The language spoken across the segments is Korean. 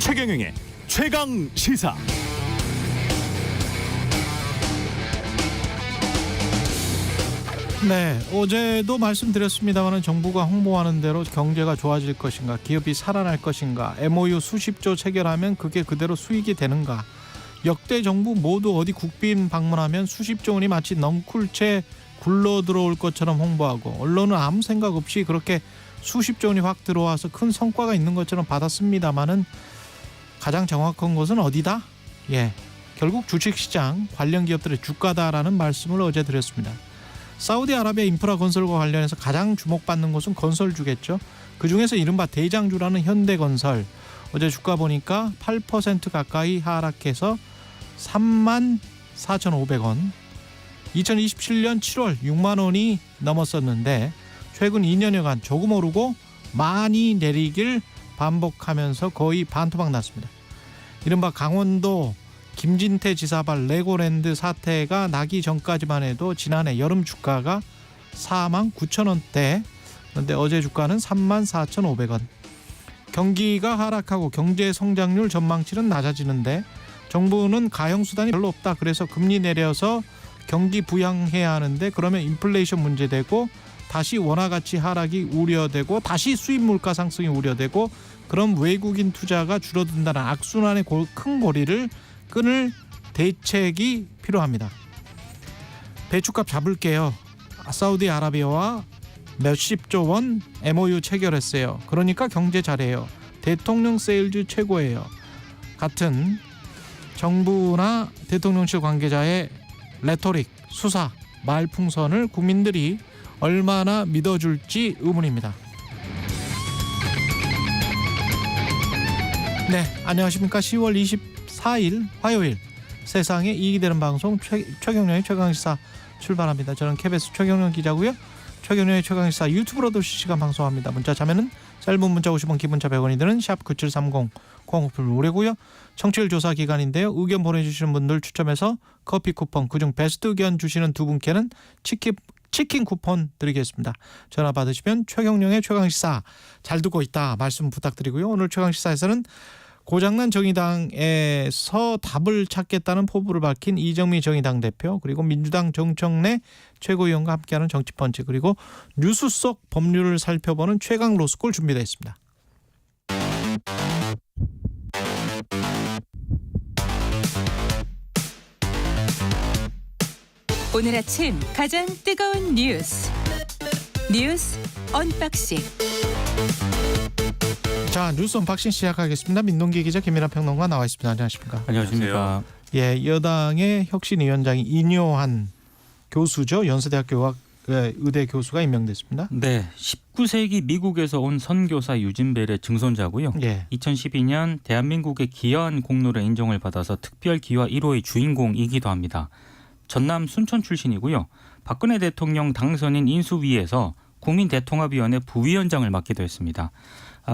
최경영의 최강 시사. 네, 어제도 말씀드렸습니다만 정부가 홍보하는 대로 경제가 좋아질 것인가, 기업이 살아날 것인가, MOU 수십조 체결하면 그게 그대로 수익이 되는가. 역대 정부 모두 어디 국빈 방문하면 수십조 원이 마치 넝쿨채 굴러 들어올 것처럼 홍보하고, 언론은 아무 생각 없이 그렇게 수십조 원이 확 들어와서 큰 성과가 있는 것처럼 받았습니다마는 가장 정확한 것은 어디다? 결국 주식시장 관련 기업들의 주가다라는 말씀을 어제 드렸습니다. 사우디아라비아 인프라 건설과 관련해서 가장 주목받는 곳은 건설주겠죠. 그중에서 이른바 대장주라는 현대건설, 어제 주가 보니까 8% 가까이 하락해서 34,500원, 2027년 7월 6만 원이 넘었었는데 최근 2년여간 조금 오르고 많이 내리길 반복하면서 거의 반토막 났습니다. 이른바 강원도 김진태 지사발 레고랜드 사태가 나기 전까지만 해도 지난해 여름 주가가 49,000원대, 그런데 어제 주가는 34,500원. 경기가 하락하고 경제 성장률 전망치는 낮아지는데 정부는 가용수단이 별로 없다. 그래서 금리 내려서 경기 부양해야 하는데 그러면 인플레이션 문제되고 다시 원화 가치 하락이 우려되고 다시 수입 물가 상승이 우려되고, 그럼 외국인 투자가 줄어든다는 악순환의 큰 고리를 끊을 대책이 필요합니다. 배추값 잡을게요. 사우디아라비아와 몇십조 원 MOU 체결했어요. 그러니까 경제 잘해요. 대통령 세일즈 최고예요. 같은 정부나 대통령실 관계자의 레토릭, 수사, 말풍선을 국민들이 얼마나 믿어줄지 의문입니다. 네, 안녕하십니까. 10월 24일 화요일, 세상에 이익이 되는 방송 최경영의 최강시사 출발합니다. 저는 KBS 최경영 기자고요. 최경영의 최강시사 유튜브로도 실시간 방송합니다. 문자 자면은 짧은 문자 50원, 기본자 100원이 드는 샵9730 콩오플 무료고요. 청취율 조사 기간인데요. 의견 보내주시는 분들 추첨해서 커피 쿠폰, 그중 베스트 의견 주시는 두 분께는 치킨 쿠폰 드리겠습니다. 전화 받으시면 최경영의 최강시사 잘 듣고 있다 말씀 부탁드리고요. 오늘 최강시사에서는 고장난 정의당에서 답을 찾겠다는 포부를 밝힌 이정미 정의당 대표, 그리고 민주당 정청래 최고위원과 함께하는 정치펀치, 그리고 뉴스 속 법률을 살펴보는 최강 로스쿨 준비되어 있습니다. 오늘 아침 가장 뜨거운 뉴스 언박싱. 자, 뉴스 언박싱 시작하겠습니다. 민동기 기자, 김민하 평론가 나와 있습니다. 안녕하십니까? 안녕하십니까? 여당의 혁신위원장이 인요한 교수죠. 연세대학교 의대 교수가 임명됐습니다. 네, 19세기 미국에서 온 선교사 유진벨의 증손자고요. 2012년 대한민국의 기여한 공로를 인정을 받아서 특별 기화 1호의 주인공이기도 합니다. 전남 순천 출신이고요. 박근혜 대통령 당선인 인수위에서 국민대통합위원회 부위원장을 맡기도 했습니다.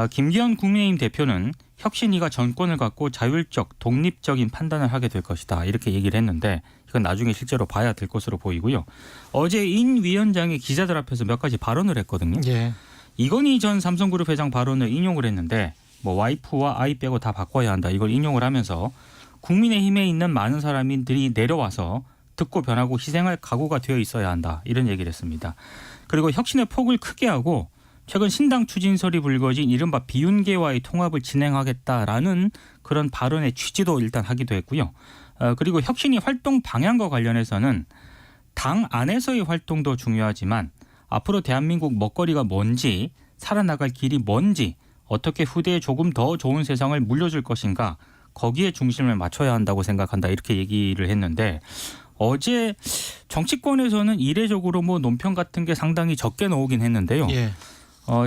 김기현 국민의힘 대표는 혁신위가 정권을 갖고 자율적, 독립적인 판단을 하게 될 것이다, 이렇게 얘기를 했는데 이건 나중에 실제로 봐야 될 것으로 보이고요. 어제 인 위원장이 기자들 앞에서 몇 가지 발언을 했거든요. 이건희 전 삼성그룹 회장 발언을 인용을 했는데 와이프와 아이 빼고 다 바꿔야 한다, 이걸 인용을 하면서 국민의힘에 있는 많은 사람들이 내려와서 듣고 변하고 희생할 각오가 되어 있어야 한다, 이런 얘기를 했습니다. 그리고 혁신의 폭을 크게 하고 최근 신당 추진설이 불거진 이른바 비윤계와의 통합을 진행하겠다라는 그런 발언의 취지도 일단 하기도 했고요. 그리고 혁신이 활동 방향과 관련해서는 당 안에서의 활동도 중요하지만 앞으로 대한민국 먹거리가 뭔지, 살아나갈 길이 뭔지, 어떻게 후대에 조금 더 좋은 세상을 물려줄 것인가, 거기에 중심을 맞춰야 한다고 생각한다, 이렇게 얘기를 했는데, 어제 정치권에서는 이례적으로 논평 같은 게 상당히 적게 나오긴 했는데요.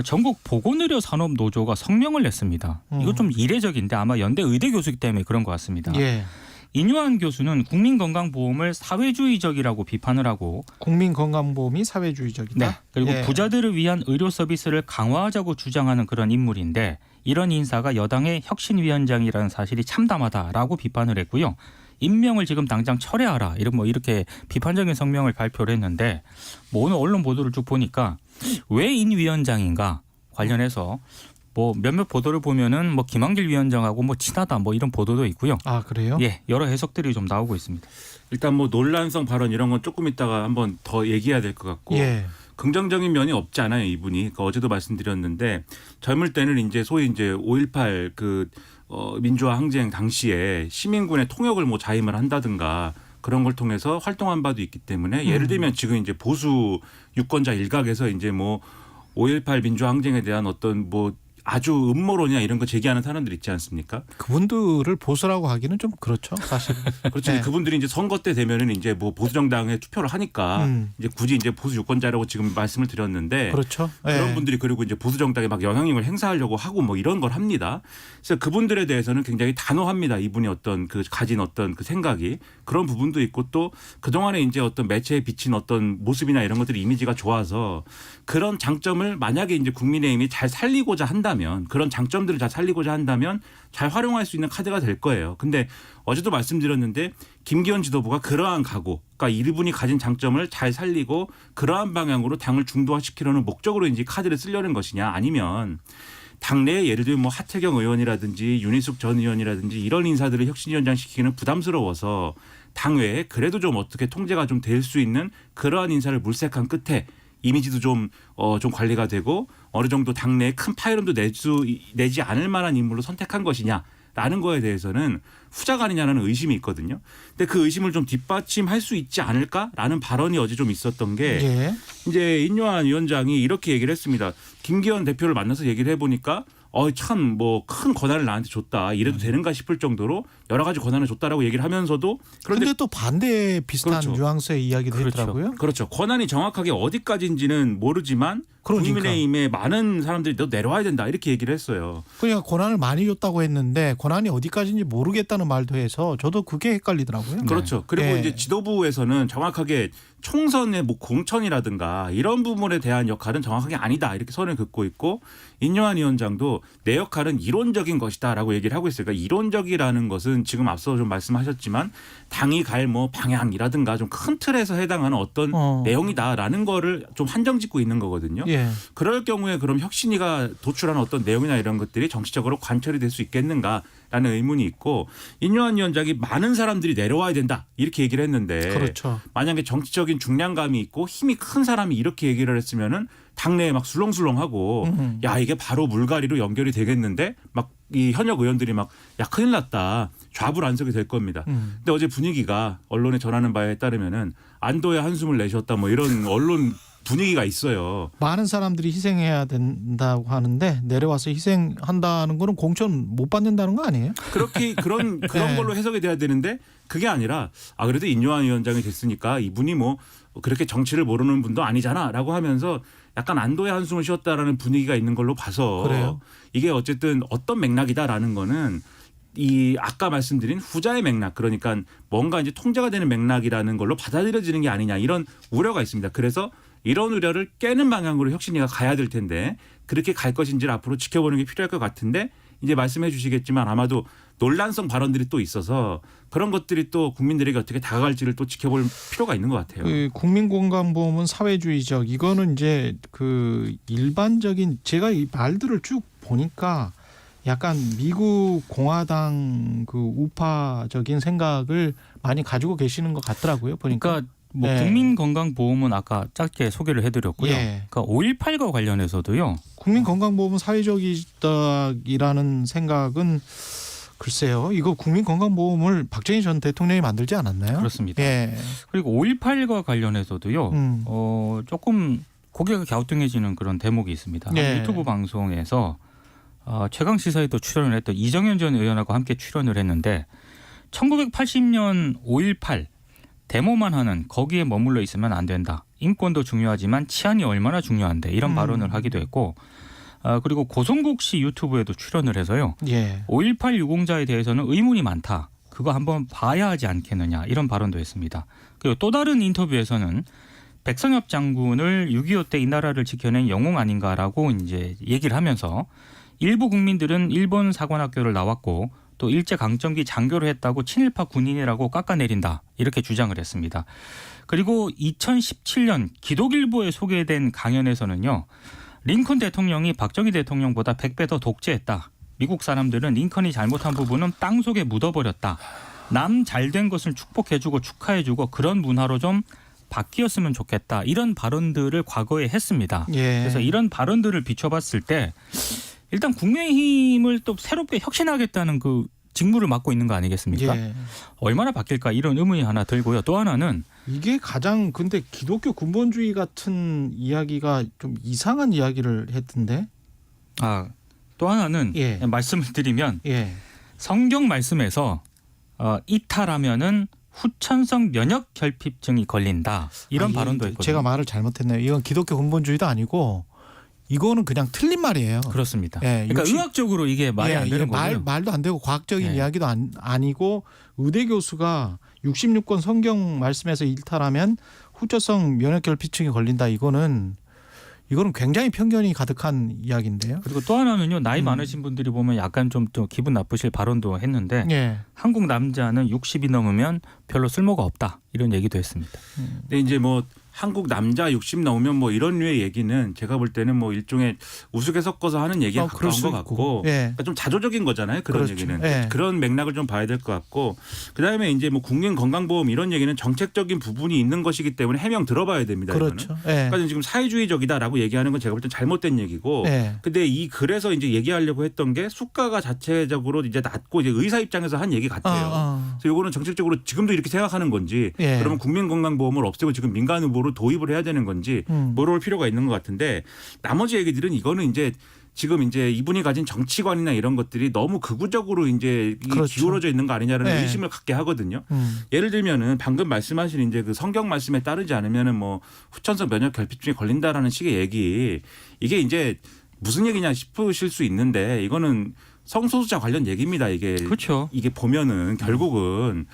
전국 보건의료 산업노조가 성명을 냈습니다. 이거 좀 이례적인데 아마 연대 의대 교수이기 때문에 그런 것 같습니다. 인요한 교수는 국민건강보험을 사회주의적이라고 비판을 하고, 국민건강보험이 사회주의적이다. 네, 그리고 부자들을 위한 의료 서비스를 강화하자고 주장하는 그런 인물인데, 이런 인사가 여당의 혁신위원장이라는 사실이 참담하다라고 비판을 했고요. 임명을 지금 당장 철회하라, 이렇게 비판적인 성명을 발표를 했는데, 오늘 언론 보도를 쭉 보니까 왜 인 위원장인가 관련해서 뭐 몇몇 보도를 보면은 뭐 김한길 위원장하고 뭐 친하다 뭐 이런 보도도 있고요. 아 그래요? 예, 여러 해석들이 좀 나오고 있습니다. 일단 뭐 논란성 발언 이런 건 조금 이따가 한번 더 얘기해야 될 것 같고 예. 긍정적인 면이 없지 않아요, 이분이. 그러니까 어제도 말씀드렸는데 젊을 때는 이제 소위 이제 5.18 민주화 항쟁 당시에 시민군의 통역을 뭐 자임을 한다든가 그런 걸 통해서 활동한 바도 있기 때문에 예를 들면 지금 이제 보수 유권자 일각에서 이제 뭐 5.18 민주화 항쟁에 대한 어떤 뭐 아주 음모론이나 이런 거 제기하는 사람들 있지 않습니까? 그분들을 보수라고 하기는 좀 그렇죠, 사실. 그렇죠. 네. 그분들이 이제 선거 때 되면은 이제 뭐 보수 정당에 투표를 하니까 이제 굳이 이제 보수 유권자라고 지금 말씀을 드렸는데 그렇죠. 그런 예. 분들이 그리고 이제 보수 정당에 막 영향력을 행사하려고 하고 뭐 이런 걸 합니다. 그래서 그분들에 대해서는 굉장히 단호합니다. 이분이 어떤 그 가진 어떤 그 생각이 그런 부분도 있고 또 그동안에 이제 어떤 매체에 비친 어떤 모습이나 이런 것들이 이미지가 좋아서 그런 장점을 만약에 이제 국민의힘이 잘 살리고자 한다면 그런 장점들을 잘 살리고자 한다면 잘 활용할 수 있는 카드가 될 거예요. 근데 어제도 말씀드렸는데 김기현 지도부가 그러한 각오, 그러니까 이분이 가진 장점을 잘 살리고 그러한 방향으로 당을 중도화시키려는 목적으로 이제 카드를 쓰려는 것이냐 아니면 당내에 예를 들면 뭐 하태경 의원이라든지 윤희숙 전 의원이라든지 이런 인사들을 혁신위원장 시키기는 부담스러워서 당외에 그래도 좀 어떻게 통제가 좀 될 수 있는 그러한 인사를 물색한 끝에 이미지도 좀 관리가 되고 어느 정도 당내에 큰 파열음도 내지 않을 만한 인물로 선택한 것이냐라는 거에 대해서는 후자가 아니냐는 의심이 있거든요. 근데 그 의심을 좀 뒷받침할 수 있지 않을까라는 발언이 어제 좀 있었던 게 예. 이제 인요한 위원장이 이렇게 얘기를 했습니다. 김기현 대표를 만나서 얘기를 해보니까 참 뭐 큰 권한을 나한테 줬다. 이래도 되는가 싶을 정도로 여러 가지 권한을 줬다라고 얘기를 하면서도 그런데 또 반대 비슷한 그렇죠. 뉘앙스의 이야기도 그렇죠. 했더라고요. 그렇죠. 권한이 정확하게 어디까지인지는 모르지만 그러니까. 국민의힘에 많은 사람들이 너 내려와야 된다 이렇게 얘기를 했어요. 그러니까 권한을 많이 줬다고 했는데 권한이 어디까지인지 모르겠다는 말도 해서 저도 그게 헷갈리더라고요. 그렇죠. 그리고 네. 이제 지도부에서는 정확하게 총선의 뭐 공천이라든가 이런 부분에 대한 역할은 정확하게 아니다 이렇게 선을 긋고 있고 인요한 위원장도 내 역할은 이론적인 것이다라고 얘기를 하고 있어요. 그러니까 이론적이라는 것은 지금 앞서 좀 말씀하셨지만 당이 갈 뭐 방향이라든가 좀 큰 틀에서 해당하는 어떤 내용이다라는 거를 좀 한정짓고 있는 거거든요. 예. 그럴 경우에 그럼 혁신위가 도출하는 어떤 내용이나 이런 것들이 정치적으로 관철이 될 수 있겠는가라는 의문이 있고 인요한 위원장이 많은 사람들이 내려와야 된다 이렇게 얘기를 했는데 그렇죠. 만약에 정치적인 중량감이 있고 힘이 큰 사람이 이렇게 얘기를 했으면은 당내에 막 술렁술렁하고 야 이게 바로 물갈이로 연결이 되겠는데 막 이 현역 의원들이 막 야 큰일 났다 좌불안석이 될 겁니다. 근데 어제 분위기가 언론에 전하는 바에 따르면은 안도의 한숨을 내셨다 뭐 이런 언론 분위기가 있어요. 많은 사람들이 희생해야 된다고 하는데 내려와서 희생한다는 거는 공천 못 받는다는 거 아니에요? 그렇게 그런 네. 걸로 해석이 돼야 되는데 그게 아니라 그래도 인요한 위원장이 됐으니까 이분이 뭐 그렇게 정치를 모르는 분도 아니잖아라고 하면서 약간 안도의 한숨을 쉬었다라는 분위기가 있는 걸로 봐서 그래요? 이게 어쨌든 어떤 맥락이다라는 거는 이 아까 말씀드린 후자의 맥락 그러니까 뭔가 이제 통제가 되는 맥락이라는 걸로 받아들여지는 게 아니냐 이런 우려가 있습니다. 그래서 이런 우려를 깨는 방향으로 혁신위가 가야 될 텐데 그렇게 갈 것인지를 앞으로 지켜보는 게 필요할 것 같은데 이제 말씀해 주시겠지만 아마도 논란성 발언들이 또 있어서 그런 것들이 또 국민들에게 어떻게 다가갈지를 또 지켜볼 필요가 있는 것 같아요. 그 국민건강보험은 사회주의적 이거는 이제 그 일반적인 제가 이 말들을 쭉 보니까 약간 미국 공화당 그 우파적인 생각을 많이 가지고 계시는 것 같더라고요. 보니까. 그러니까 뭐 네. 국민건강보험은 아까 짧게 소개를 해드렸고요. 예. 그러니까 5.18과 관련해서도요. 국민건강보험은 사회적이라는 생각은 글쎄요. 이거 국민건강보험을 박정희 전 대통령이 만들지 않았나요? 그렇습니다. 예. 그리고 5.18과 관련해서도요. 조금 고개가 갸우뚱해지는 그런 대목이 있습니다. 예. 유튜브 방송에서 최강 시사에도 출연을 했던 이정현 전 의원하고 함께 출연을 했는데 1980년 5.18 데모만 하는 거기에 머물러 있으면 안 된다. 인권도 중요하지만 치안이 얼마나 중요한데 이런 발언을 하기도 했고 그리고 고성국 씨 유튜브에도 출연을 해서요. 예. 5.18 유공자에 대해서는 의문이 많다. 그거 한번 봐야 하지 않겠느냐 이런 발언도 했습니다. 그리고 또 다른 인터뷰에서는 백선엽 장군을 6.25 때 이 나라를 지켜낸 영웅 아닌가라고 이제 얘기를 하면서 일부 국민들은 일본 사관학교를 나왔고 또 일제강점기 장교를 했다고 친일파 군인이라고 깎아내린다 이렇게 주장을 했습니다. 그리고 2017년 기독일보에 소개된 강연에서는요. 링컨 대통령이 박정희 대통령보다 100배 더 독재했다. 미국 사람들은 링컨이 잘못한 부분은 땅 속에 묻어버렸다. 남 잘된 것을 축복해주고 축하해주고 그런 문화로 좀 바뀌었으면 좋겠다. 이런 발언들을 과거에 했습니다. 예. 그래서 이런 발언들을 비춰봤을 때 일단 국민의힘을 또 새롭게 혁신하겠다는 그 직무를 맡고 있는 거 아니겠습니까? 예. 얼마나 바뀔까 이런 의문이 하나 들고요. 또 하나는 이게 가장 근데 기독교 근본주의 같은 이야기가 좀 이상한 이야기를 했던데. 또 하나는 예. 말씀을 드리면 예. 성경 말씀에서 이탈하면은 후천성 면역 결핍증이 걸린다. 이런 발언도 했거든요. 제가 말을 잘못했네요. 이건 기독교 근본주의도 아니고 이거는 그냥 틀린 말이에요. 그렇습니다. 예, 그러니까 의학적으로 이게 말이 안 되는 거고요. 말도 안 되고 과학적인 예. 이야기도 아니고 의대 교수가 66권 성경 말씀에서 일탈하면 후천성 면역 결핍증이 걸린다. 이거는 굉장히 편견이 가득한 이야기인데요. 그리고 또 하나는요. 나이 많으신 분들이 보면 약간 좀 또 기분 나쁘실 발언도 했는데 예. 한국 남자는 60이 넘으면 별로 쓸모가 없다. 이런 얘기도 했습니다. 근데 이제 뭐 한국 남자 60 넘으면 뭐 이런 류의 얘기는 제가 볼 때는 뭐 일종의 우스개 섞어서 하는 얘기가 그럴 가까운 수 것 있고. 같고 예. 그러니까 좀 자조적인 거잖아요. 그런 그렇죠. 얘기는. 예. 그런 맥락을 좀 봐야 될 것 같고 그다음에 이제 뭐 국민건강보험 이런 얘기는 정책적인 부분이 있는 것이기 때문에 해명 들어봐야 됩니다. 그렇죠. 이거는. 예. 그러니까 지금 사회주의적이다라고 얘기하는 건 제가 볼 때 잘못된 얘기고 예. 근데 그래서 이제 얘기하려고 했던 게 수가가 자체적으로 이제 낮고 이제 의사 입장에서 한 얘기 같아요. 그래서 이거는 정책적으로 지금도 이렇게 생각하는 건지 예. 그러면 국민건강보험을 없애고 지금 민간 후보로 도입을 해야 되는 건지 물어볼 필요가 있는 것 같은데 나머지 얘기들은 이거는 이제 지금 이제 이분이 가진 정치관이나 이런 것들이 너무 극우적으로 이제 그렇죠. 기울어져 있는 거 아니냐라는 네. 의심을 갖게 하거든요. 예를 들면은 방금 말씀하신 이제 그 성경 말씀에 따르지 않으면은 뭐 후천성 면역 결핍증에 걸린다라는 식의 얘기 이게 이제 무슨 얘기냐 싶으실 수 있는데 이거는 성소수자 관련 얘기입니다. 이게 그렇죠. 이게 보면은 결국은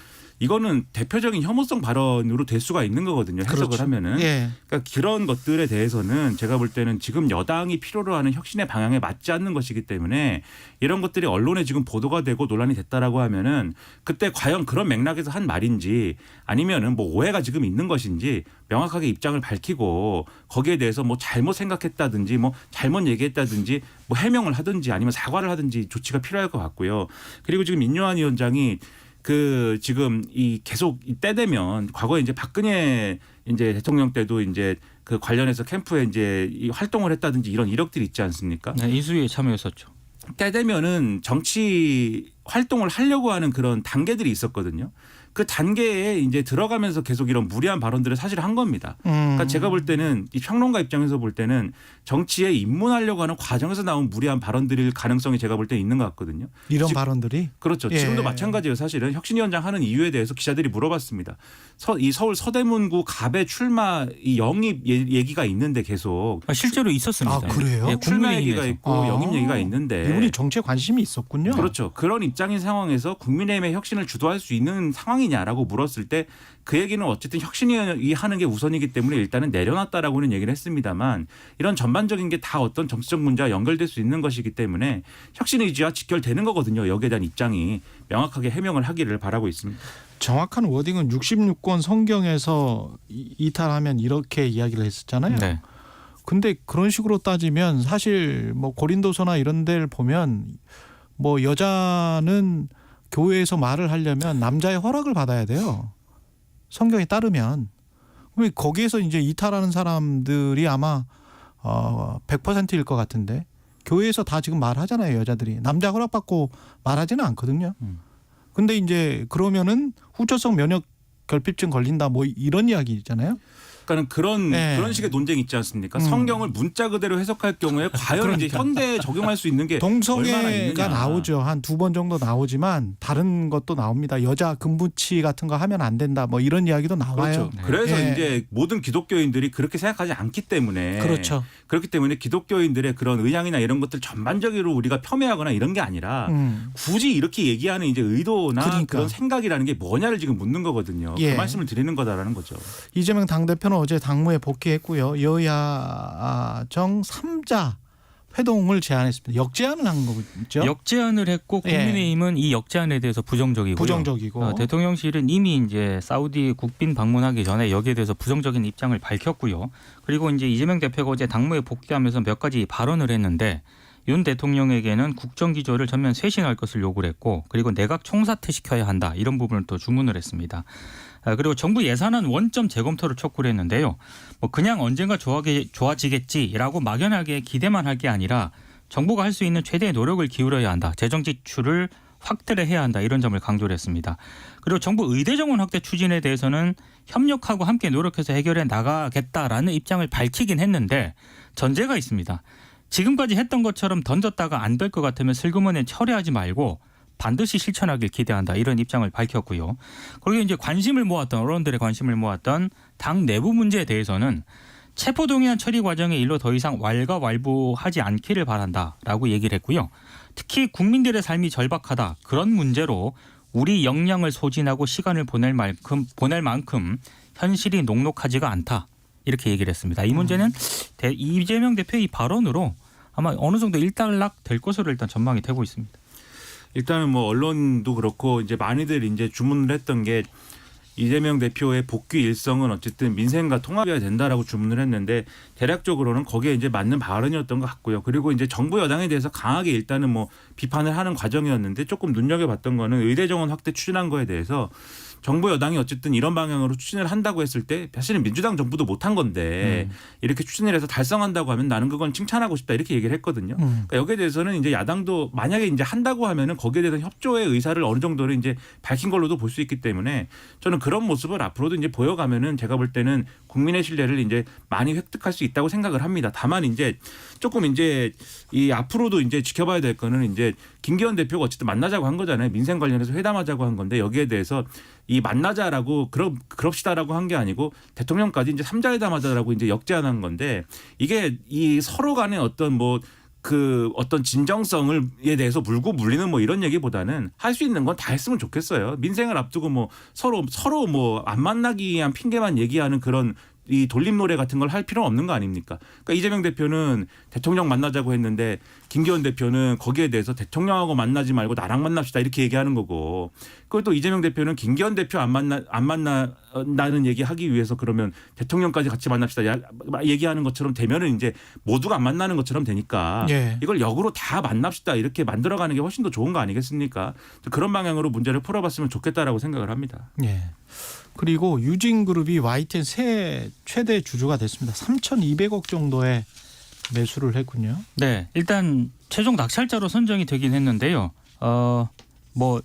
이거는 대표적인 혐오성 발언으로 될 수가 있는 거거든요. 해석을 그렇죠. 하면은. 예. 그러니까 그런 것들에 대해서는 제가 볼 때는 지금 여당이 필요로 하는 혁신의 방향에 맞지 않는 것이기 때문에 이런 것들이 언론에 지금 보도가 되고 논란이 됐다라고 하면은 그때 과연 그런 맥락에서 한 말인지 아니면은 뭐 오해가 지금 있는 것인지 명확하게 입장을 밝히고 거기에 대해서 뭐 잘못 생각했다든지 뭐 잘못 얘기했다든지 뭐 해명을 하든지 아니면 사과를 하든지 조치가 필요할 것 같고요. 그리고 지금 민요한 위원장이 지금 계속 때 되면 과거에 이제 박근혜 이제 대통령 때도 이제 그 관련해서 캠프에 이제 활동을 했다든지 이런 이력들이 있지 않습니까? 네, 인수위에 참여했었죠. 때 되면은 정치 활동을 하려고 하는 그런 단계들이 있었거든요. 그 단계에 이제 들어가면서 계속 이런 무리한 발언들을 사실 한 겁니다. 그러니까 제가 볼 때는 이 평론가 입장에서 볼 때는 정치에 입문하려고 하는 과정에서 나온 무리한 발언들일 가능성이 제가 볼 때 있는 것 같거든요. 이런 발언들이 그렇죠. 예. 지금도 마찬가지예요. 사실은 혁신위원장 하는 이유에 대해서 기자들이 물어봤습니다. 이 서울 서대문구 갑의 출마 이 영입 얘기가 있는데 계속 실제로 있었습니다. 아, 그래요? 예, 출마 얘기가 국민의힘에서. 있고 영입 얘기가 있는데 이분이 정치에 관심이 있었군요. 그렇죠. 그런 입장인 상황에서 국민의힘의 혁신을 주도할 수 있는 상황이냐라고 물었을 때 그 얘기는 어쨌든 혁신이 하는 게 우선이기 때문에 일단은 내려놨다라고는 얘기를 했습니다만 이런 전반적인 게 다 어떤 정치적 문제와 연결될 수 있는 것이기 때문에 혁신 의지와 직결되는 거거든요. 여기에 대한 입장이 명확하게 해명을 하기를 바라고 있습니다. 정확한 워딩은 66권 성경에서 이탈하면 이렇게 이야기를 했었잖아요. 네. 근데 그런 식으로 따지면 사실 뭐 고린도서나 이런 데를 보면 뭐 여자는 교회에서 말을 하려면 남자의 허락을 받아야 돼요. 성경에 따르면. 거기에서 이제 이탈하는 사람들이 아마 100%일 것 같은데 교회에서 다 지금 말하잖아요. 여자들이. 남자 허락받고 말하지는 않거든요. 근데 이제 그러면은 후천성 면역 결핍증 걸린다 뭐 이런 이야기 있잖아요. 그러니까 그런 식의 논쟁이 있지 않습니까? 성경을 문자 그대로 해석할 경우에 과연 이제 현대에 적용할 수 있는 게 얼마나 있느냐. 동성애가 나오죠. 한 2번 정도 나오지만 다른 것도 나옵니다. 여자 금부치 같은 거 하면 안 된다. 뭐 이런 이야기도 나와요. 그렇죠. 그래서 예. 이제 모든 기독교인들이 그렇게 생각하지 않기 때문에 그렇죠. 그렇기 때문에 기독교인들의 그런 의향이나 이런 것들 전반적으로 우리가 폄훼하거나 이런 게 아니라 굳이 이렇게 얘기하는 이제 의도나 그러니까. 그런 생각이라는 게 뭐냐를 지금 묻는 거거든요. 예. 그 말씀을 드리는 거다라는 거죠. 이재명 당대표는 어제 당무에 복귀했고요. 여야정 3자 회동을 제안했습니다. 역제안을 한 거죠. 역제안을 했고 국민의힘은 이 역제안에 대해서 부정적이고요. 부정적이고 대통령실은 이미 이제 사우디 국빈 방문하기 전에 여기에 대해서 부정적인 입장을 밝혔고요. 그리고 이제 이재명 대표가 어제 당무에 복귀하면서 몇 가지 발언을 했는데 윤 대통령에게는 국정기조를 전면 쇄신할 것을 요구를 했고 그리고 내각 총사퇴시켜야 한다 이런 부분을 또 주문을 했습니다. 그리고 정부 예산안 원점 재검토를 촉구를 했는데요. 뭐 그냥 언젠가 좋아지겠지라고 막연하게 기대만 할 게 아니라 정부가 할 수 있는 최대의 노력을 기울여야 한다. 재정 지출을 확대를 해야 한다. 이런 점을 강조를 했습니다. 그리고 정부 의대 정원 확대 추진에 대해서는 협력하고 함께 노력해서 해결해 나가겠다라는 입장을 밝히긴 했는데 전제가 있습니다. 지금까지 했던 것처럼 던졌다가 안 될 것 같으면 슬그머니 철회하지 말고 반드시 실천하길 기대한다. 이런 입장을 밝혔고요. 그리고 이제 언론들의 관심을 모았던 당 내부 문제에 대해서는 체포동의안 처리 과정의 일로 더 이상 왈가왈부하지 않기를 바란다라고 얘기를 했고요. 특히 국민들의 삶이 절박하다. 그런 문제로 우리 역량을 소진하고 시간을 보낼 만큼 현실이 녹록하지가 않다. 이렇게 얘기를 했습니다. 이 문제는 이재명 대표의 이 발언으로 아마 어느 정도 일단락 될 것으로 일단 전망이 되고 있습니다. 일단은 뭐 언론도 그렇고 이제 많이들 이제 주문을 했던 게 이재명 대표의 복귀 일성은 어쨌든 민생과 통합해야 된다라고 주문을 했는데 대략적으로는 거기에 이제 맞는 발언이었던 것 같고요. 그리고 이제 정부 여당에 대해서 강하게 일단은 뭐 비판을 하는 과정이었는데 조금 눈여겨봤던 거는 의대 정원 확대 추진한 거에 대해서 정부 여당이 어쨌든 이런 방향으로 추진을 한다고 했을 때 사실은 민주당 정부도 못한 건데 이렇게 추진을 해서 달성한다고 하면 나는 그건 칭찬하고 싶다 이렇게 얘기를 했거든요. 그러니까 여기에 대해서는 이제 야당도 만약에 이제 한다고 하면은 거기에 대해서 협조의 의사를 어느 정도는 이제 밝힌 걸로도 볼 수 있기 때문에 저는 그런 모습을 앞으로도 이제 보여가면은 제가 볼 때는 국민의 신뢰를 이제 많이 획득할 수 있다고 생각을 합니다. 다만 이제 조금 이제 이 앞으로도 이제 지켜봐야 될 거는 이제 김기현 대표가 어쨌든 만나자고 한 거잖아요. 민생 관련해서 회담하자고 한 건데 여기에 대해서 이 만나자라고 그럽시다라고 한 게 아니고 대통령까지 이제 3자회담하자라고 이제 역제안한 건데 이게 이 서로 간의 어떤 어떤 진정성에 대해서 물고 물리는 뭐 이런 얘기보다는 할 수 있는 건 다 했으면 좋겠어요. 민생을 앞두고 뭐 서로 뭐 안 만나기 위한 핑계만 얘기하는 그런 이 돌림 노래 같은 걸 할 필요는 없는 거 아닙니까? 그러니까 이재명 대표는 대통령 만나자고 했는데 김기현 대표는 거기에 대해서 대통령하고 만나지 말고 나랑 만납시다 이렇게 얘기하는 거고 그리고 또 이재명 대표는 김기현 대표 안 만나는 얘기하기 위해서 그러면 대통령까지 같이 만납시다 얘기하는 것처럼 되면은 이제 모두가 안 만나는 것처럼 되니까 이걸 역으로 다 만납시다 이렇게 만들어가는 게 훨씬 더 좋은 거 아니겠습니까? 그런 방향으로 문제를 풀어봤으면 좋겠다라고 생각을 합니다. 예. 그리고 유진그룹이 YTN 새 최대 주주가 됐습니다. 3,200억 정도의 매수를 했군요. 네, 일단 최종 낙찰자로 선정이 되긴 했는데요. 뭐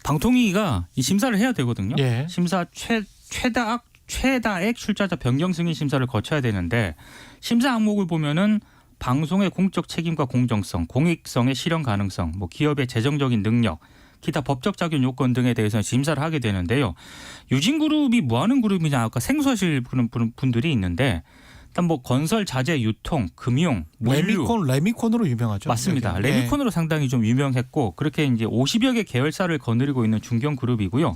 방통위가 이 심사를 해야 되거든요. 예. 심사 최다액 출자자 변경 승인 심사를 거쳐야 되는데 심사 항목을 보면은 방송의 공적 책임과 공정성, 공익성의 실현 가능성, 뭐 기업의 재정적인 능력, 기타 법적 작용 요건 등에 대해서 심사를 하게 되는데요. 유진그룹이 뭐 하는 그룹이냐 아까 생소하실 분들이 있는데 일단 뭐 건설, 자재, 유통, 금융, 물류. 레미콘으로 유명하죠. 맞습니다. 여기. 레미콘으로 상당히 좀 유명했고 그렇게 이제 50여 개 계열사를 거느리고 있는 중견 그룹이고요.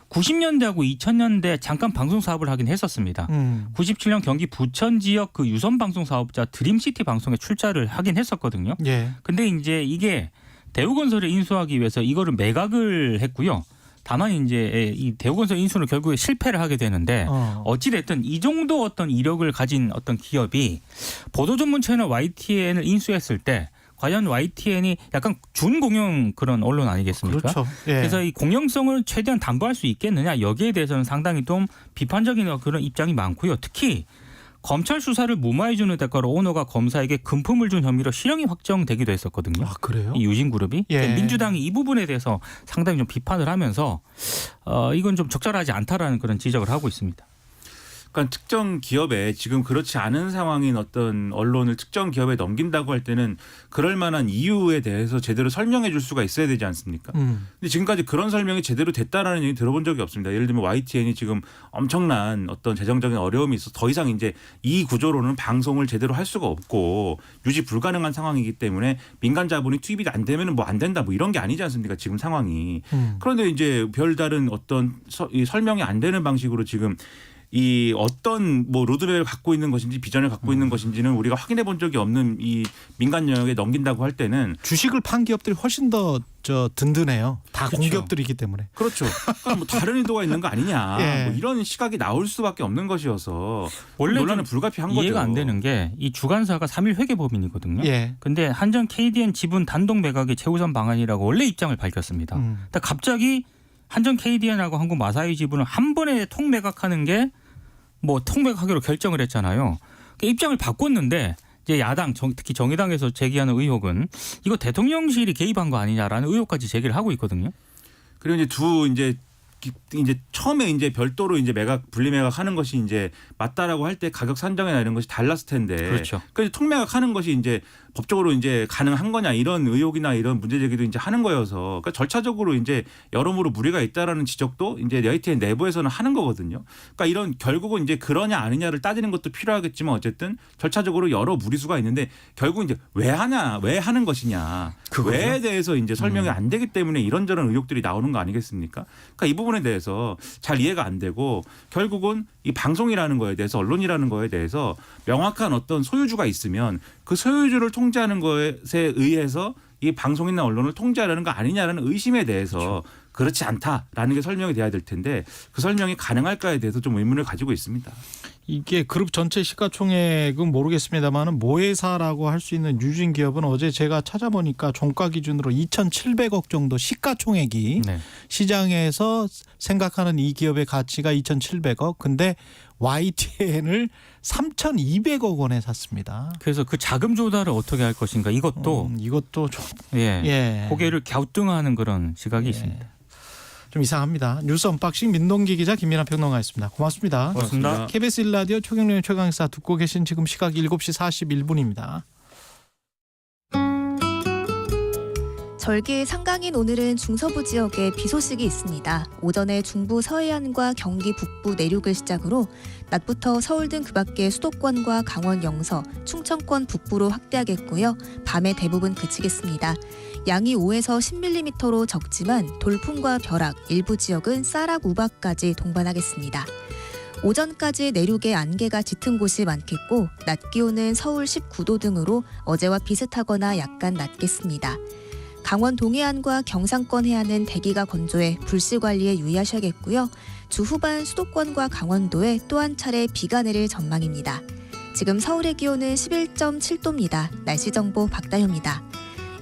90년대하고 2000년대 잠깐 방송 사업을 하긴 했었습니다. 97년 경기 부천 지역 그 유선 방송 사업자 드림시티 방송에 출자를 하긴 했었거든요. 예. 근데 이제 이게 대우건설을 인수하기 위해서 이거를 매각을 했고요. 다만 이제 이 대우건설 인수는 결국에 실패를 하게 되는데 어찌됐든 이 정도 어떤 이력을 가진 어떤 기업이 보도 전문 채널 YTN을 인수했을 때 과연 YTN이 약간 준공영 그런 언론 아니겠습니까? 그렇죠. 예. 그래서 이 공영성을 최대한 담보할 수 있겠느냐 여기에 대해서는 상당히 좀 비판적인 그런 입장이 많고요. 특히 검찰 수사를 무마해 주는 대가로 오너가 검사에게 금품을 준 혐의로 실형이 확정되기도 했었거든요. 아, 그래요? 이 유진그룹이. 예. 그러니까 민주당이 이 부분에 대해서 상당히 좀 비판을 하면서 이건 좀 적절하지 않다라는 그런 지적을 하고 있습니다. 그러니까 특정 기업에 지금 그렇지 않은 상황인 어떤 언론을 특정 기업에 넘긴다고 할 때는 그럴 만한 이유에 대해서 제대로 설명해 줄 수가 있어야 되지 않습니까? 근데 지금까지 그런 설명이 제대로 됐다라는 얘기 들어본 적이 없습니다. 예를 들면 YTN이 지금 엄청난 어떤 재정적인 어려움이 있어서 더 이상 이제 이 구조로는 방송을 제대로 할 수가 없고 유지 불가능한 상황이기 때문에 민간 자본이 투입이 안 되면 뭐 안 된다 뭐 이런 게 아니지 않습니까? 지금 상황이. 그런데 이제 별다른 어떤 설명이 안 되는 방식으로 지금 이 어떤 뭐 로드맵을 갖고 있는 것인지 비전을 갖고 있는 것인지는 우리가 확인해 본 적이 없는 이 민간 영역에 넘긴다고 할 때는 주식을 판 기업들이 훨씬 더 든든해요. 다 그렇죠. 공기업들이기 때문에. 그렇죠. 그러니까 뭐 다른 의도가 있는 거 아니냐. 예. 뭐 이런 시각이 나올 수밖에 없는 것이어서 원래 논란은 불가피한 거죠. 이해가 안 되는 게 이 주관사가 3일 회계법인이거든요. 예. 근데 한전 KDN 지분 단독 매각이 최우선 방안이라고 원래 입장을 밝혔습니다. 근데 갑자기 한전 KDN하고 한국 마사이 지분을 한 번에 통매각하는 게 뭐 통매각하기로 결정을 했잖아요. 그러니까 입장을 바꿨는데 이제 야당 특히 정의당에서 제기하는 의혹은 이거 대통령실이 개입한 거 아니냐라는 의혹까지 제기를 하고 있거든요. 그리고 이제 처음에 이제 별도로 이제 분리 매각하는 것이 이제 맞다라고 할 때 가격 산정이나 이런 것이 달랐을 텐데. 그렇죠. 그래서 통매각하는 것이 이제 법적으로 이제 가능한 거냐 이런 의혹이나 이런 문제 제기도 이제 하는 거여서 그러니까 절차적으로 이제 여러모로 무리가 있다라는 지적도 이제 YTN 내부에서는 하는 거거든요. 그러니까 이런 결국은 이제 그러냐 아니냐를 따지는 것도 필요하겠지만 어쨌든 절차적으로 여러 무리수가 있는데 결국 이제 왜 하는 것이냐, 그거죠. 왜에 대해서 이제 설명이 안 되기 때문에 이런저런 의혹들이 나오는 거 아니겠습니까? 그러니까 이 부분에 대해서 잘 이해가 안 되고 결국은 이 방송이라는 거에 대해서 언론이라는 거에 대해서 명확한 어떤 소유주가 있으면 그 소유주를 통제하는 것에 의해서 이 방송이나 언론을 통제하려는 거 아니냐라는 의심에 대해서 그렇지 않다라는 게 설명이 돼야 될 텐데 그 설명이 가능할까에 대해서 좀 의문을 가지고 있습니다. 이게 그룹 전체 시가총액은 모르겠습니다만은 모회사라고 할 수 있는 유진 기업은 어제 제가 찾아보니까 종가 기준으로 2,700억 정도 시가총액이 네. 시장에서 생각하는 이 기업의 가치가 2,700억. 근데 YTN을 3,200억 원에 샀습니다. 그래서 그 자금 조달을 어떻게 할 것인가 이것도 이것도 좀 예. 고개를 갸우뚱하는 그런 시각이 있습니다. 좀 이상합니다. 뉴스 언박싱 민동기 기자 김민하 평론가였습니다. 고맙습니다. 고맙습니다. KBS 1라디오 최경련의 최강시사 듣고 계신 지금 시각 7시 41분입니다. 절기 상강인 오늘은 중서부 지역에 비 소식이 있습니다. 오전에 중부 서해안과 경기 북부 내륙을 시작으로 낮부터 서울 등 그 밖의 수도권과 강원 영서, 충청권 북부로 확대하겠고요. 밤에 대부분 그치겠습니다. 양이 5에서 10mm로 적지만 돌풍과 벼락, 일부 지역은 쌀락 우박까지 동반하겠습니다. 오전까지 내륙에 안개가 짙은 곳이 많겠고 낮 기온은 서울 19도 등으로 어제와 비슷하거나 약간 낮겠습니다. 강원 동해안과 경상권 해안은 대기가 건조해 불씨 관리에 유의하셔야겠고요. 주 후반 수도권과 강원도에 또 한 차례 비가 내릴 전망입니다. 지금 서울의 기온은 11.7도입니다. 날씨 정보 박다효입니다.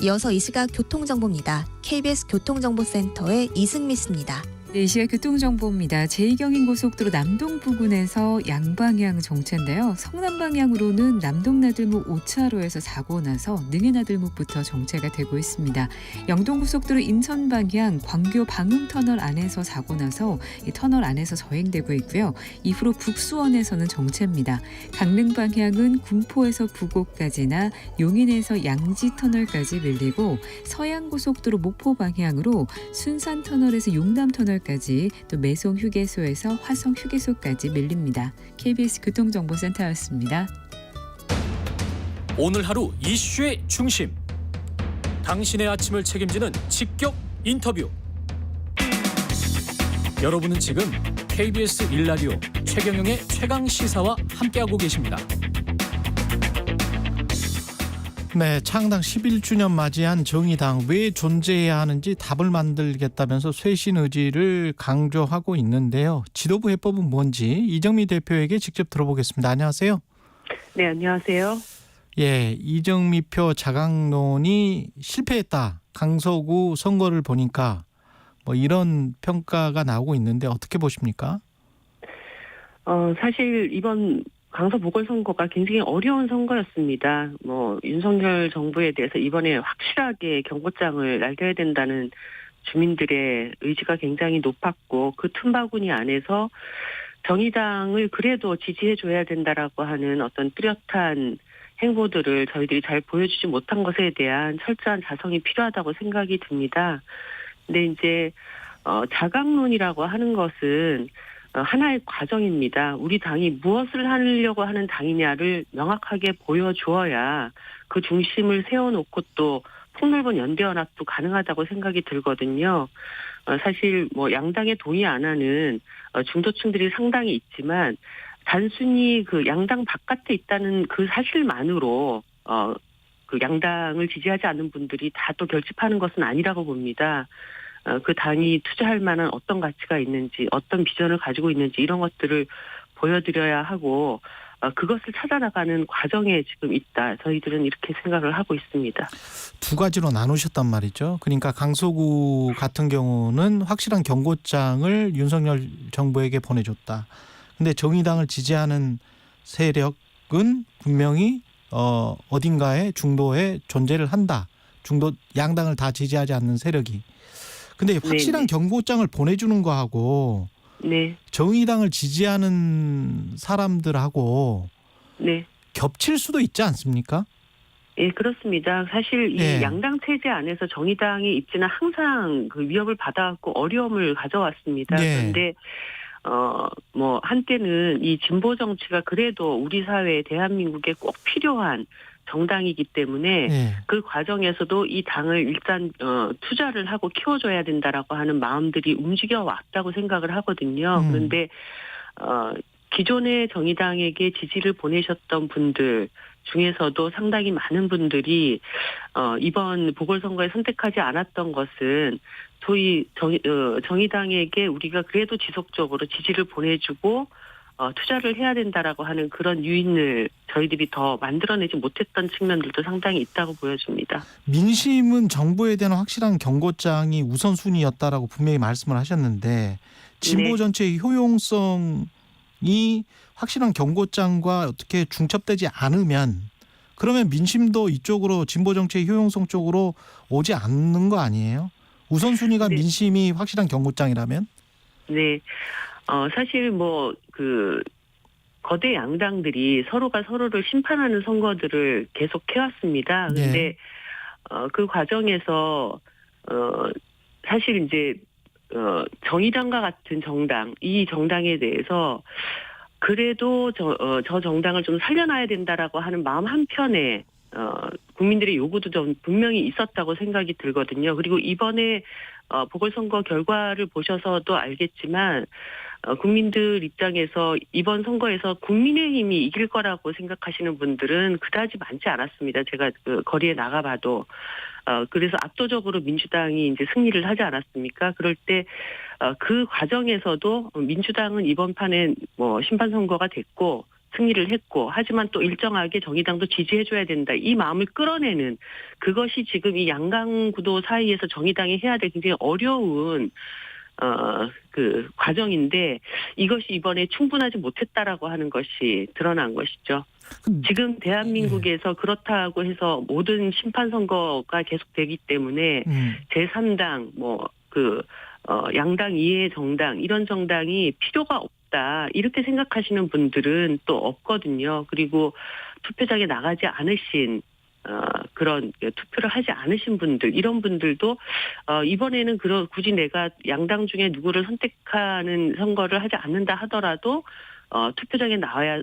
이어서 이 시각 교통정보입니다. KBS 교통정보센터의 이승미 씨입니다. 네, 이 시각 교통정보입니다. 제2경인고속도로 남동 부근에서 양방향 정체인데요. 성남 방향으로는 남동나들목 5차로에서 사고 나서 능해나들목부터 정체가 되고 있습니다. 영동고속도로 인천 방향 광교 방흥터널 안에서 사고 나서 이 터널 안에서 저행되고 있고요. 이후로 북수원에서는 정체입니다. 강릉 방향은 군포에서 부곡까지나 용인에서 양지터널까지 밀리고 서양고속도로 목포 방향으로 순산터널에서 용담터널 또 매송 휴게소에서 화성 휴게소까지 밀립니다. KBS 교통정보센터였습니다. 오늘 하루 이슈의 중심. 당신의 아침을 책임지는 직격 인터뷰. 여러분은 지금 KBS 1라디오 최경영의 최강시사와 함께하고 계십니다. 네, 창당 11주년 맞이한 정의당 왜 존재해야 하는지 답을 만들겠다면서 쇄신 의지를 강조하고 있는데요. 지도부 해법은 뭔지 이정미 대표에게 직접 들어보겠습니다. 안녕하세요. 네, 안녕하세요. 예, 이정미 표 자강론이 실패했다. 강서구 선거를 보니까 뭐 이런 평가가 나오고 있는데 어떻게 보십니까? 사실 이번 강서 보궐선거가 굉장히 어려운 선거였습니다. 윤석열 정부에 대해서 이번에 확실하게 경고장을 날려야 된다는 주민들의 의지가 굉장히 높았고 그 틈바구니 안에서 정의당을 그래도 지지해줘야 된다라고 하는 어떤 뚜렷한 행보들을 저희들이 잘 보여주지 못한 것에 대한 철저한 자성이 필요하다고 생각이 듭니다. 근데 이제 자강론이라고 하는 것은 하나의 과정입니다. 우리 당이 무엇을 하려고 하는 당이냐를 명확하게 보여주어야 그 중심을 세워놓고 또 폭넓은 연대연합도 가능하다고 생각이 들거든요. 사실 뭐 양당에 동의 안 하는 중도층들이 상당히 있지만 단순히 그 양당 바깥에 있다는 그 사실만으로 그 양당을 지지하지 않는 분들이 다 또 결집하는 것은 아니라고 봅니다. 그 당이 투자할 만한 어떤 가치가 있는지, 어떤 비전을 가지고 있는지 이런 것들을 보여드려야 하고 그것을 찾아나가는 과정에 지금 있다. 저희들은 이렇게 생각을 하고 있습니다. 두 가지로 나누셨단 말이죠. 그러니까 강서구 같은 경우는 확실한 경고장을 윤석열 정부에게 보내줬다. 근데 정의당을 지지하는 세력은 분명히 어딘가에 중도에 존재를 한다. 중도 양당을 다 지지하지 않는 세력이. 근데 확실한 경고장을 보내주는 거하고 네. 정의당을 지지하는 사람들하고 겹칠 수도 있지 않습니까? 예, 그렇습니다. 사실 이 예. 양당 체제 안에서 정의당의 입지는 항상 그 위협을 받아왔고 어려움을 가져왔습니다. 예. 그런데 뭐 한때는 이 진보 정치가 그래도 우리 사회에 대한민국에 꼭 필요한 정당이기 때문에 예. 그 과정에서도 이 당을 일단 투자를 하고 키워줘야 된다라고 하는 마음들이 움직여 왔다고 생각을 하거든요. 그런데 기존의 정의당에게 지지를 보내셨던 분들 중에서도 상당히 많은 분들이 이번 보궐선거에 선택하지 않았던 것은 소위 정의당에게 우리가 그래도 지속적으로 지지를 보내주고 투자를 해야 된다라고 하는 그런 유인을 저희들이 더 만들어내지 못했던 측면들도 상당히 있다고 보여집니다. 민심은 정부에 대한 확실한 경고장이 우선순위였다라고 분명히 말씀을 하셨는데 진보 전체의 효용성이 확실한 경고장과 어떻게 중첩되지 않으면 그러면 민심도 이쪽으로 진보 정치의 효용성 쪽으로 오지 않는 거 아니에요? 우선순위가 민심이 확실한 경고장이라면? 네. 사실 뭐 그 거대 양당들이 서로가 서로를 심판하는 선거들을 계속 해왔습니다. 그런데 그 과정에서 사실 이제 정의당과 같은 정당, 이 정당에 대해서 그래도 저 정당을 좀 살려놔야 된다라고 하는 마음 한편에 국민들의 요구도 좀 분명히 있었다고 생각이 들거든요. 그리고 이번에 보궐선거 결과를 보셔서도 알겠지만 국민들 입장에서 이번 선거에서 국민의힘이 이길 거라고 생각하시는 분들은 그다지 많지 않았습니다. 제가 그 거리에 나가봐도. 그래서 압도적으로 민주당이 이제 승리를 하지 않았습니까? 그럴 때 그 과정에서도 민주당은 이번 판에 뭐 심판 선거가 됐고 승리를 했고 하지만 또 일정하게 정의당도 지지해줘야 된다. 이 마음을 끌어내는 그것이 지금 이 양강 구도 사이에서 정의당이 해야 될 굉장히 어려운 그 과정인데 이것이 이번에 충분하지 못했다라고 하는 것이 드러난 것이죠. 지금 대한민국에서 그렇다고 해서 모든 심판 선거가 계속되기 때문에 제3당 양당 이외의 정당 이런 정당이 필요가 없다 이렇게 생각하시는 분들은 또 없거든요. 그리고 투표장에 나가지 않으신 그런 투표를 하지 않으신 분들 이런 분들도 이번에는 굳이 내가 양당 중에 누구를 선택하는 선거를 하지 않는다 하더라도 투표장에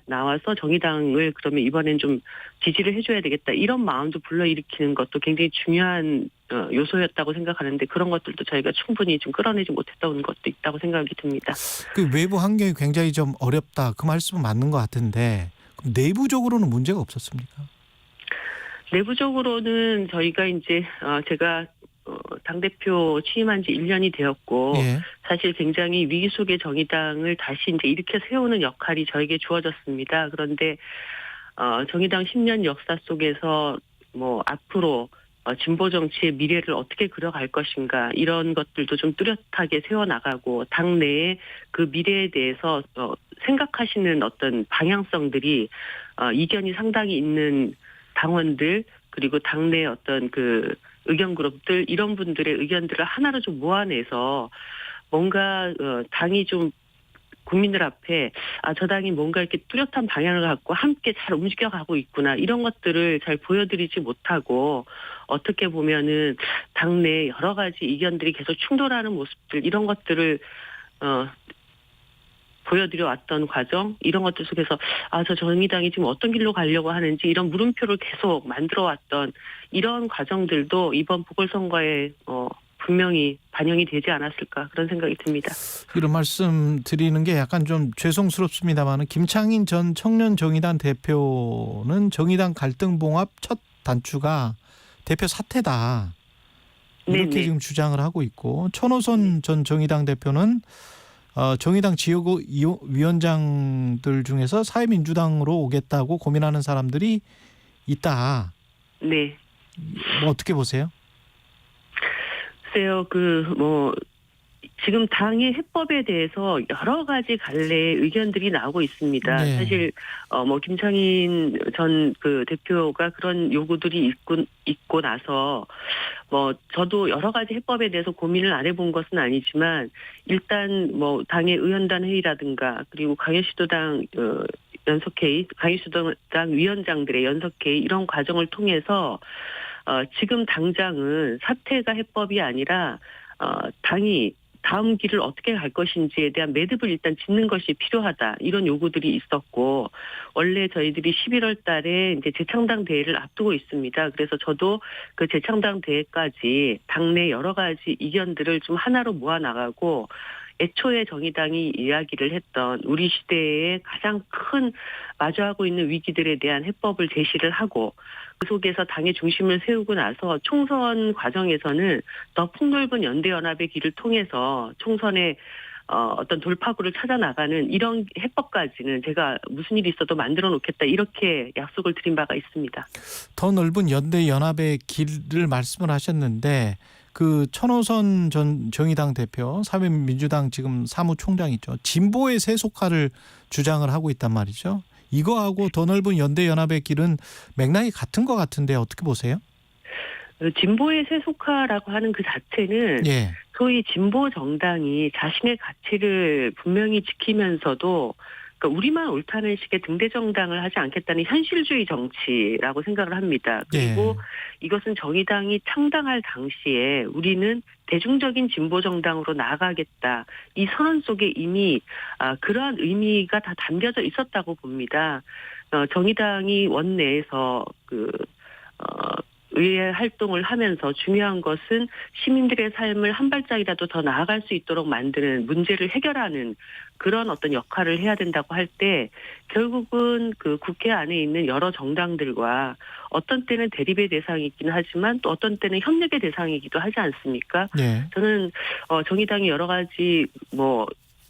나와서 정의당을 그러면 이번엔 좀 지지를 해줘야 되겠다 이런 마음도 불러일으키는 것도 굉장히 중요한 요소였다고 생각하는데 그런 것들도 저희가 충분히 좀 끌어내지 못했던 것도 있다고 생각이 듭니다. 그 외부 환경이 굉장히 좀 어렵다 그 말씀은 맞는 것 같은데 그럼 내부적으로는 문제가 없었습니까? 내부적으로는 저희가 이제 제가 당대표 취임한 지 1년이 되었고 사실 굉장히 위기 속의 정의당을 다시 이제 일으켜 세우는 역할이 저에게 주어졌습니다. 그런데 정의당 10년 역사 속에서 뭐 앞으로 진보 정치의 미래를 어떻게 그려갈 것인가 이런 것들도 좀 뚜렷하게 세워나가고 당내에 그 미래에 대해서 생각하시는 어떤 방향성들이 이견이 상당히 있는 당원들 그리고 당내 어떤 그 의견 그룹들 이런 분들의 의견들을 하나로 좀 모아내서 뭔가 당이 좀 국민들 앞에 저 당이 뭔가 이렇게 뚜렷한 방향을 갖고 함께 잘 움직여가고 있구나 이런 것들을 잘 보여드리지 못하고 어떻게 보면은 당내 여러 가지 의견들이 계속 충돌하는 모습들 이런 것들을 보여드려 왔던 과정 이런 것들 속에서 저 정의당이 지금 어떤 길로 가려고 하는지 이런 물음표를 계속 만들어 왔던 이런 과정들도 이번 보궐선거에 분명히 반영이 되지 않았을까 그런 생각이 듭니다. 이런 말씀 드리는 게 약간 좀 죄송스럽습니다만 김창인 전 청년정의당 대표는 정의당 갈등봉합 첫 단추가 대표 사퇴다. 이렇게 네네. 지금 주장을 하고 있고 천호선 전 정의당 대표는 정의당 지역위원장들 중에서 사회민주당으로 오겠다고 고민하는 사람들이 있다. 네. 뭐 어떻게 보세요? 글쎄요, 지금 당의 해법에 대해서 여러 가지 갈래의 의견들이 나오고 있습니다. 네. 사실, 김창인 전 그 대표가 그런 요구들이 있고 나서, 저도 여러 가지 해법에 대해서 고민을 안 해본 것은 아니지만, 일단 당의 의원단 회의라든가, 그리고 강서시도당 연석회의, 강서시도당 위원장들의 연석회의 이런 과정을 통해서, 지금 당장은 사퇴가 해법이 아니라 당이 다음 길을 어떻게 갈 것인지에 대한 매듭을 일단 짓는 것이 필요하다. 이런 요구들이 있었고 원래 저희들이 11월 달에 이제 재창당 대회를 앞두고 있습니다. 그래서 저도 그 재창당 대회까지 당내 여러 가지 이견들을 좀 하나로 모아 나가고 애초에 정의당이 이야기를 했던 우리 시대의 가장 큰 마주하고 있는 위기들에 대한 해법을 제시를 하고 그 속에서 당의 중심을 세우고 나서 총선 과정에서는 더 폭넓은 연대연합의 길을 통해서 총선의 어떤 돌파구를 찾아 나가는 이런 해법까지는 제가 무슨 일이 있어도 만들어 놓겠다 이렇게 약속을 드린 바가 있습니다. 더 넓은 연대연합의 길을 말씀을 하셨는데 그 천호선 전 정의당 대표 사회민주당 지금 사무총장이죠. 진보의 세속화를 주장을 하고 있단 말이죠. 이거하고 더 넓은 연대연합의 길은 맥락이 같은 것 같은데 어떻게 보세요? 진보의 세속화라고 하는 그 자체는 예. 소위 진보 정당이 자신의 가치를 분명히 지키면서도 그러니까 우리만 옳다는 식의 등대 정당을 하지 않겠다는 현실주의 정치라고 생각을 합니다. 그리고 이것은 정의당이 창당할 당시에 우리는 대중적인 진보 정당으로 나아가겠다. 이 선언 속에 이미 그러한 의미가 다 담겨져 있었다고 봅니다. 정의당이 원내에서 의회 활동을 하면서 중요한 것은 시민들의 삶을 한 발짝이라도 더 나아갈 수 있도록 만드는 문제를 해결하는 그런 어떤 역할을 해야 된다고 할 때 결국은 그 국회 안에 있는 여러 정당들과 어떤 때는 대립의 대상이기는 하지만 또 어떤 때는 협력의 대상이기도 하지 않습니까? 네. 저는 정의당이 여러 가지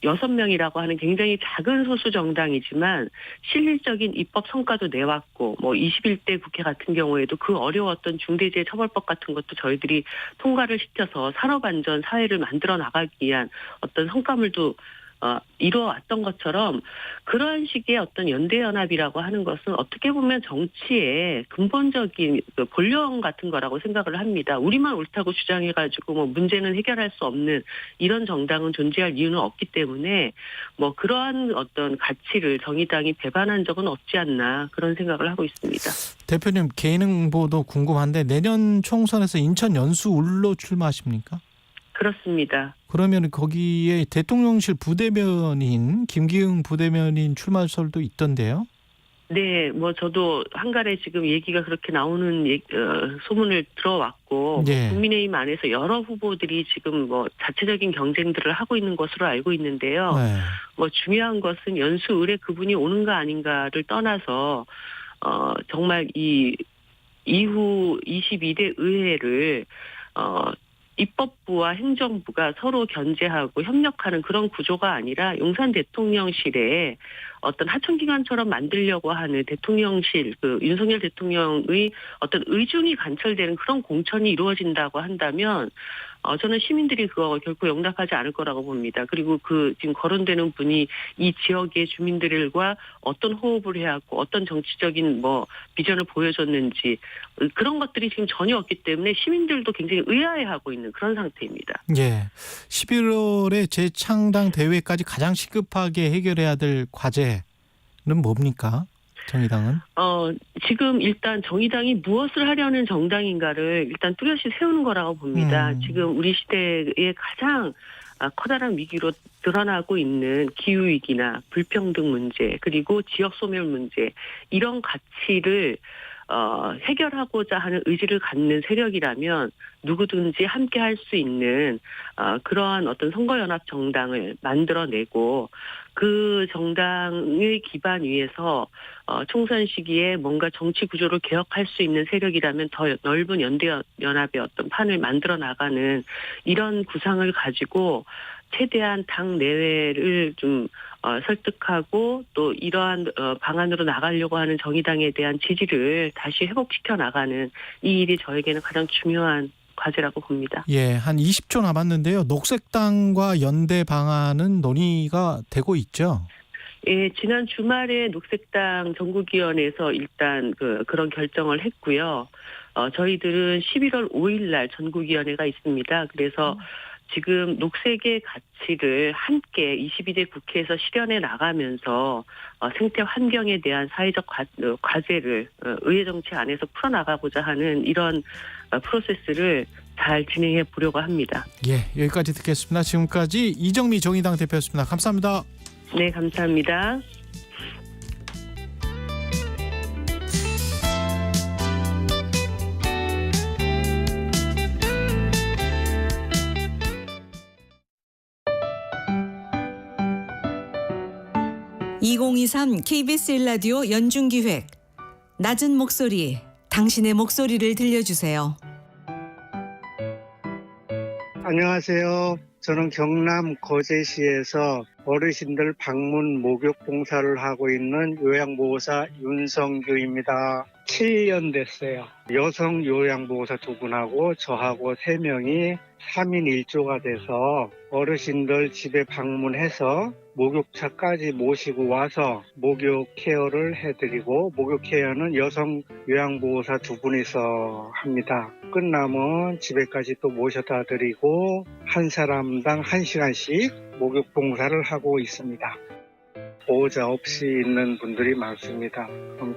6명이라고 하는 굉장히 작은 소수 정당이지만 실질적인 입법 성과도 내왔고 21대 국회 같은 경우에도 그 어려웠던 중대재해처벌법 같은 것도 저희들이 통과를 시켜서 산업안전 사회를 만들어 나가기 위한 어떤 성과물도 이루어왔던 것처럼 그러한 식의 어떤 연대연합이라고 하는 것은 어떻게 보면 정치의 근본적인 본령 같은 거라고 생각을 합니다. 우리만 옳다고 주장해가지고 문제는 해결할 수 없는 이런 정당은 존재할 이유는 없기 때문에 그러한 어떤 가치를 정의당이 배반한 적은 없지 않나 그런 생각을 하고 있습니다. 대표님 개인 홍보도 궁금한데 내년 총선에서 인천 연수울로 출마하십니까? 그렇습니다. 그러면 거기에 대통령실 부대변인 김기흥 부대변인 출마설도 있던데요. 네, 저도 한간에 지금 얘기가 그렇게 나오는 소문을 들어왔고 네. 국민의힘 안에서 여러 후보들이 지금 자체적인 경쟁들을 하고 있는 것으로 알고 있는데요. 네. 중요한 것은 연수을에 그분이 오는가 아닌가를 떠나서 정말 이 이후 22대 의회를 입법부와 행정부가 서로 견제하고 협력하는 그런 구조가 아니라 용산 대통령실에 어떤 하청기관처럼 만들려고 하는 대통령실, 윤석열 대통령의 어떤 의중이 관철되는 그런 공천이 이루어진다고 한다면 저는 시민들이 그거 결코 용납하지 않을 거라고 봅니다. 그리고 지금 거론되는 분이 이 지역의 주민들과 어떤 호흡을 해왔고 어떤 정치적인 비전을 보여줬는지 그런 것들이 지금 전혀 없기 때문에 시민들도 굉장히 의아해하고 있는 그런 상태입니다. 예. 11월에 재창당 대회까지 가장 시급하게 해결해야 될 과제는 뭡니까? 정의당은? 지금 일단 정의당이 무엇을 하려는 정당인가를 일단 뚜렷이 세우는 거라고 봅니다. 지금 우리 시대의 가장 커다란 위기로 드러나고 있는 기후위기나 불평등 문제 그리고 지역소멸 문제 이런 가치를 해결하고자 하는 의지를 갖는 세력이라면 누구든지 함께 할 수 있는 그러한 어떤 선거연합 정당을 만들어내고 그 정당의 기반 위에서 총선 시기에 뭔가 정치 구조를 개혁할 수 있는 세력이라면 더 넓은 연대연합의 어떤 판을 만들어 나가는 이런 구상을 가지고 최대한 당 내외를 좀 설득하고 또 이러한 방안으로 나가려고 하는 정의당에 대한 지지를 다시 회복시켜 나가는 이 일이 저에게는 가장 중요한 과제라고 봅니다. 예, 한 20초 남았는데요. 녹색당과 연대 방안은 논의가 되고 있죠? 예, 지난 주말에 녹색당 전국위원회에서 일단 그런 결정을 했고요. 저희들은 11월 5일 날 전국위원회가 있습니다. 그래서 지금 녹색의 가치를 함께 22대 국회에서 실현해 나가면서 생태 환경에 대한 사회적 과제를 의회정치 안에서 풀어나가고자 하는 이런 프로세스를 잘 진행해 보려고 합니다. 예, 여기까지 듣겠습니다. 지금까지 이정미 정의당 대표였습니다. 감사합니다. 네, 감사합니다. (2023) KBS 1라디오 연중기획 낮은 목소리 당신의 목소리를 들려주세요. 안녕하세요. 저는 경남 거제시에서 어르신들 방문 목욕 봉사를 하고 있는 요양보호사 윤성규입니다. 7년 됐어요. 여성 요양보호사 2분하고 저하고 3명이 3인 1조가 돼서 어르신들 집에 방문해서 목욕차까지 모시고 와서 목욕 케어를 해드리고, 목욕 케어는 여성 요양보호사 2분이서 합니다. 끝나면 집에까지 또 모셔다 드리고 한 사람당 1시간씩 목욕 봉사를 하고 있습니다. 보호자 없이 있는 분들이 많습니다.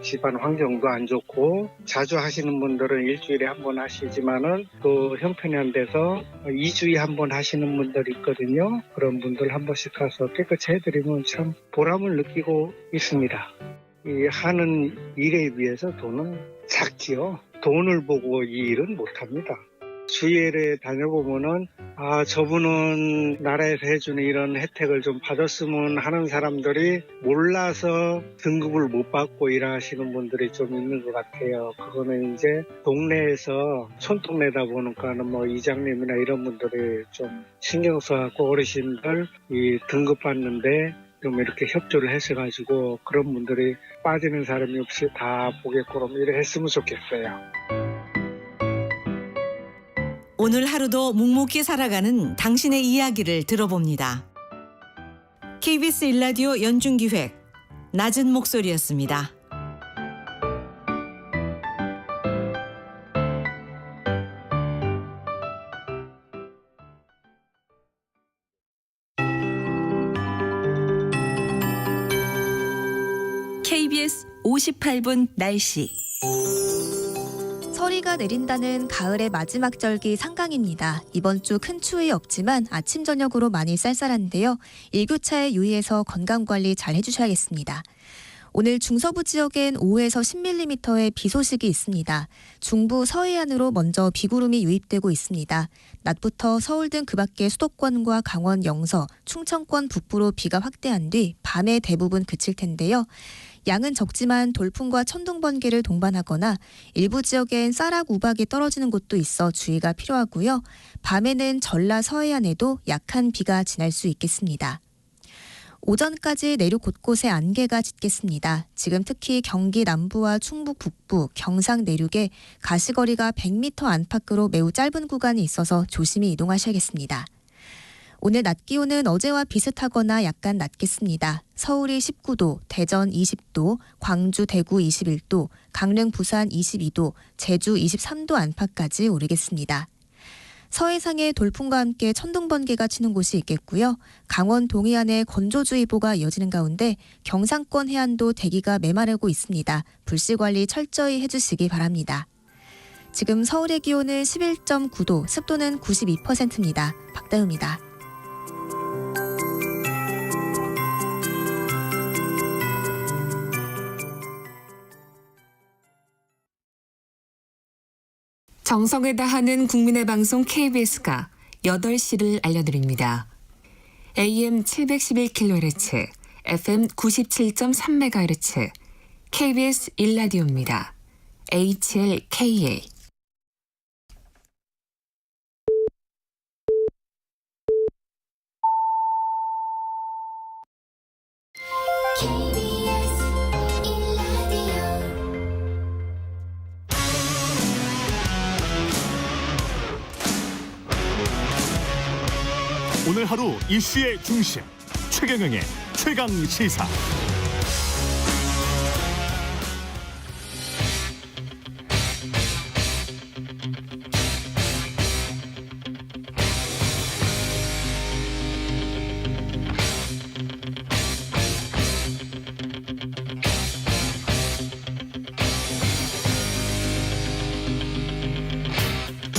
집안 환경도 안 좋고 자주 하시는 분들은 일주일에 한 번 하시지만은 또 형편이 안 돼서 2주에 한 번 하시는 분들이 있거든요. 그런 분들 한 번씩 가서 깨끗이 해드리면 참 보람을 느끼고 있습니다. 이 하는 일에 비해서 돈은 작지요. 돈을 보고 이 일은 못합니다. 주일에 다녀보면은 저분은 나라에서 해주는 이런 혜택을 좀 받았으면 하는 사람들이 몰라서 등급을 못 받고 일하시는 분들이 좀 있는 것 같아요. 그거는 이제 동네에서 촌동네다 보니까는 뭐 이장님이나 이런 분들이 좀 신경 써갖고 어르신들 이 등급 받는데 좀 이렇게 협조를 해서가지고 그런 분들이 빠지는 사람이 없이 다 보게끔 이래 했으면 좋겠어요. 오늘 하루도 묵묵히 살아가는 당신의 이야기를 들어봅니다. KBS 1라디오 연중기획 낮은 목소리였습니다. KBS 58분 날씨. 서리가 내린다는 가을의 마지막 절기 상강입니다. 이번 주 큰 추위 없지만 아침 저녁으로 많이 쌀쌀한데요. 일교차에 유의해서 건강관리 잘 해주셔야겠습니다. 오늘 중서부 지역엔 5에서 10mm의 비 소식이 있습니다. 중부 서해안으로 먼저 비구름이 유입되고 있습니다. 낮부터 서울 등 그 밖의 수도권과 강원 영서, 충청권 북부로 비가 확대한 뒤 밤에 대부분 그칠 텐데요. 양은 적지만 돌풍과 천둥 번개를 동반하거나 일부 지역엔 쌀락 우박이 떨어지는 곳도 있어 주의가 필요하고요. 밤에는 전라 서해안에도 약한 비가 지날 수 있겠습니다. 오전까지 내륙 곳곳에 안개가 짙겠습니다. 지금 특히 경기 남부와 충북 북부, 경상 내륙에 가시거리가 100m 안팎으로 매우 짧은 구간이 있어서 조심히 이동하셔야겠습니다. 오늘 낮 기온은 어제와 비슷하거나 약간 낮겠습니다. 서울이 19도, 대전 20도, 광주, 대구 21도, 강릉, 부산 22도, 제주 23도 안팎까지 오르겠습니다. 서해상에 돌풍과 함께 천둥 번개가 치는 곳이 있겠고요. 강원 동해안에 건조주의보가 이어지는 가운데 경상권 해안도 대기가 메마르고 있습니다. 불씨 관리 철저히 해주시기 바랍니다. 지금 서울의 기온은 11.9도, 습도는 92%입니다. 박다음입니다. 정성을 다하는 국민의 방송 KBS가 8시를 알려드립니다. AM 711kHz, FM 97.3MHz, KBS 1라디오입니다. HLKA. 오늘 하루 이슈의 중심 최경영의 최강 시사.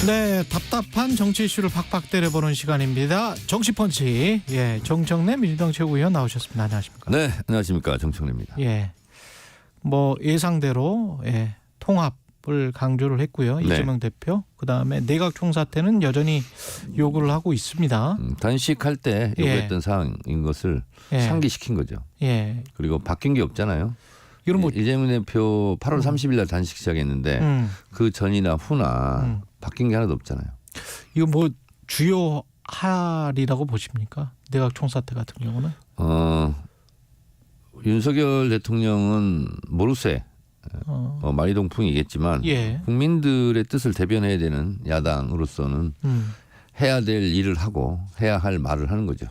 네, 답답한 정치 이슈를 팍팍 때려보는 시간입니다. 정치펀치. 예, 정청래 민주당 최고위원 나오셨습니다. 안녕하십니까? 네, 안녕하십니까? 정청래입니다. 예, 뭐 예상대로 통합을 강조를 했고요. 네. 이재명 대표. 그다음에 내각 총사 때는 여전히 요구를 하고 있습니다. 단식할 때 요구했던 사항인 것을 상기시킨 거죠. 예. 그리고 바뀐 게 없잖아요. 이런 뭐 이재명 대표 8월 30일 날 단식 시작했는데 그 전이나 후나 바뀐 게 하나도 없잖아요. 이거 뭐 주요 할이라고 보십니까? 내각 총사 때 같은 경우는? 윤석열 대통령은 모르쇠 말이동풍이겠지만 국민들의 뜻을 대변해야 되는 야당으로서는 해야 될 일을 하고 해야 할 말을 하는 거죠.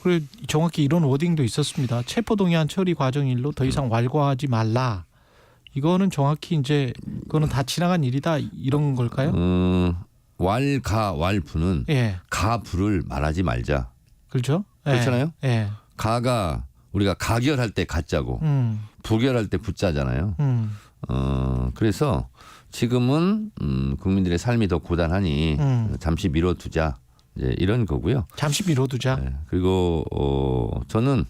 그리고 정확히 이런 워딩도 있었습니다. 체포동의안 처리 과정 일로 더 이상 왈가하지 말라. 이거는 정확히 이제 그거는 다 지나간 일이다 이런 걸까요? 왈부는 가부를 말하지 말자. 그렇죠? 그렇잖아요. 가가 우리가 가결할 때 가짜고 부결할 때 부짜잖아요. 그래서 지금은 국민들의 삶이 더 고단하니 잠시 미뤄두자. 이제 이런 거고요. 잠시 미뤄두자. 네. 그리고 저는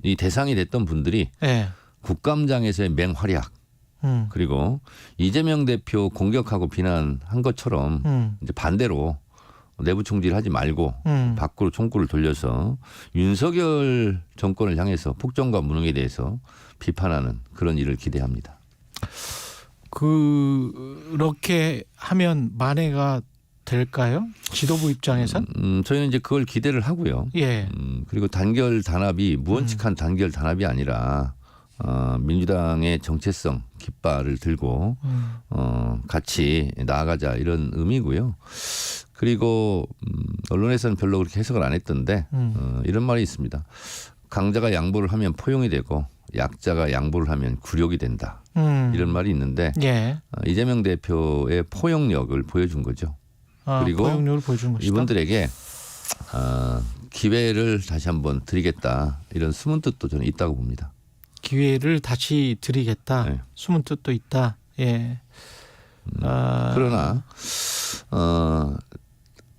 이 대상이 됐던 분들이 국감장에서의 맹활약 그리고 이재명 대표 공격하고 비난한 것처럼 이제 반대로 내부 총질하지 말고 밖으로 총구를 돌려서 윤석열 정권을 향해서 폭정과 무능에 대해서 비판하는 그런 일을 기대합니다. 그렇게 하면 만회가 될까요? 지도부 입장에선? 저희는 이제 그걸 기대를 하고요. 그리고 단결 단합이 무언칙한 단결 단합이 아니라 민주당의 정체성 깃발을 들고 같이 나아가자 이런 의미고요. 그리고 언론에서는 별로 그렇게 해석을 안 했던데 이런 말이 있습니다. 강자가 양보를 하면 포용이 되고 약자가 양보를 하면 굴욕이 된다. 이런 말이 있는데 이재명 대표의 포용력을 보여준 거죠. 그리고 포용력을 보여준 것이다. 이분들에게 기회를 다시 한번 드리겠다 이런 숨은 뜻도 저는 있다고 봅니다. 기회를 다시 드리겠다. 숨은 뜻도 있다. 그러나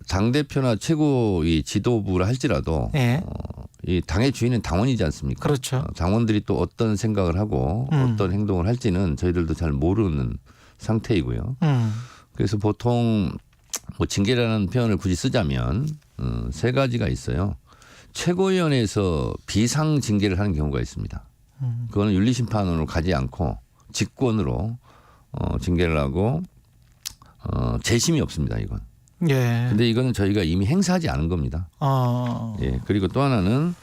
당대표나 최고위 지도부라 할지라도 이 당의 주인은 당원이지 않습니까? 그렇죠. 당원들이 또 어떤 생각을 하고 어떤 행동을 할지는 저희들도 잘 모르는 상태이고요. 그래서 보통 뭐 징계라는 표현을 굳이 쓰자면 세 가지가 있어요. 최고위원회에서 비상 징계를 하는 경우가 있습니다. 그거는 윤리심판원으로 가지 않고 직권으로 징계를 하고 재심이 없습니다. 이건. 근데 이거는 저희가 이미 행사하지 않은 겁니다. 그리고 또 하나는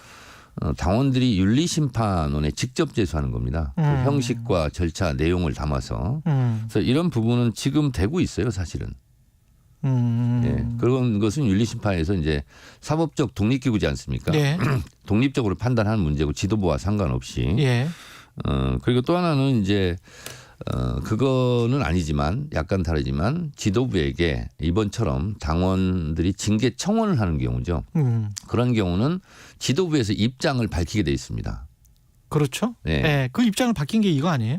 당원들이 윤리심판원에 직접 제소하는 겁니다. 그 형식과 절차 내용을 담아서. 그래서 이런 부분은 지금 되고 있어요, 사실은. 그런 것은 윤리심판에서 이제 사법적 독립기구지 않습니까? 독립적으로 판단하는 문제고 지도부와 상관없이. 그리고 또 하나는 이제 그거는 아니지만 약간 다르지만 지도부에게 이번처럼 당원들이 징계 청원을 하는 경우죠. 그런 경우는 지도부에서 입장을 밝히게 돼 있습니다. 그렇죠. 그 입장을 밝힌 게 이거 아니에요?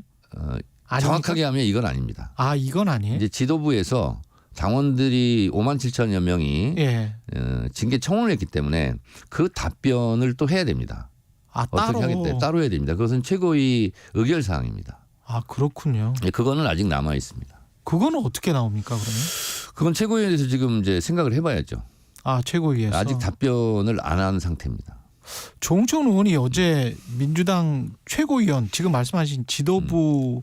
정확하게 하면 이건 아닙니다. 이건 아니에요? 이제 지도부에서 당원들이 5만 7천여 명이 징계 청원을 했기 때문에 그 답변을 또 해야 됩니다. 어떻게 하겠다. 따로 해야 됩니다. 그것은 최고위 의결 사항입니다. 그렇군요. 그거는 아직 남아 있습니다. 그건 어떻게 나옵니까 그러면? 그건 최고위원회에서 지금 이제 생각을 해봐야죠. 아 최고위에서 아직 답변을 안 한 상태입니다. 조홍천 의원이 어제 민주당 최고위원 지금 말씀하신 지도부의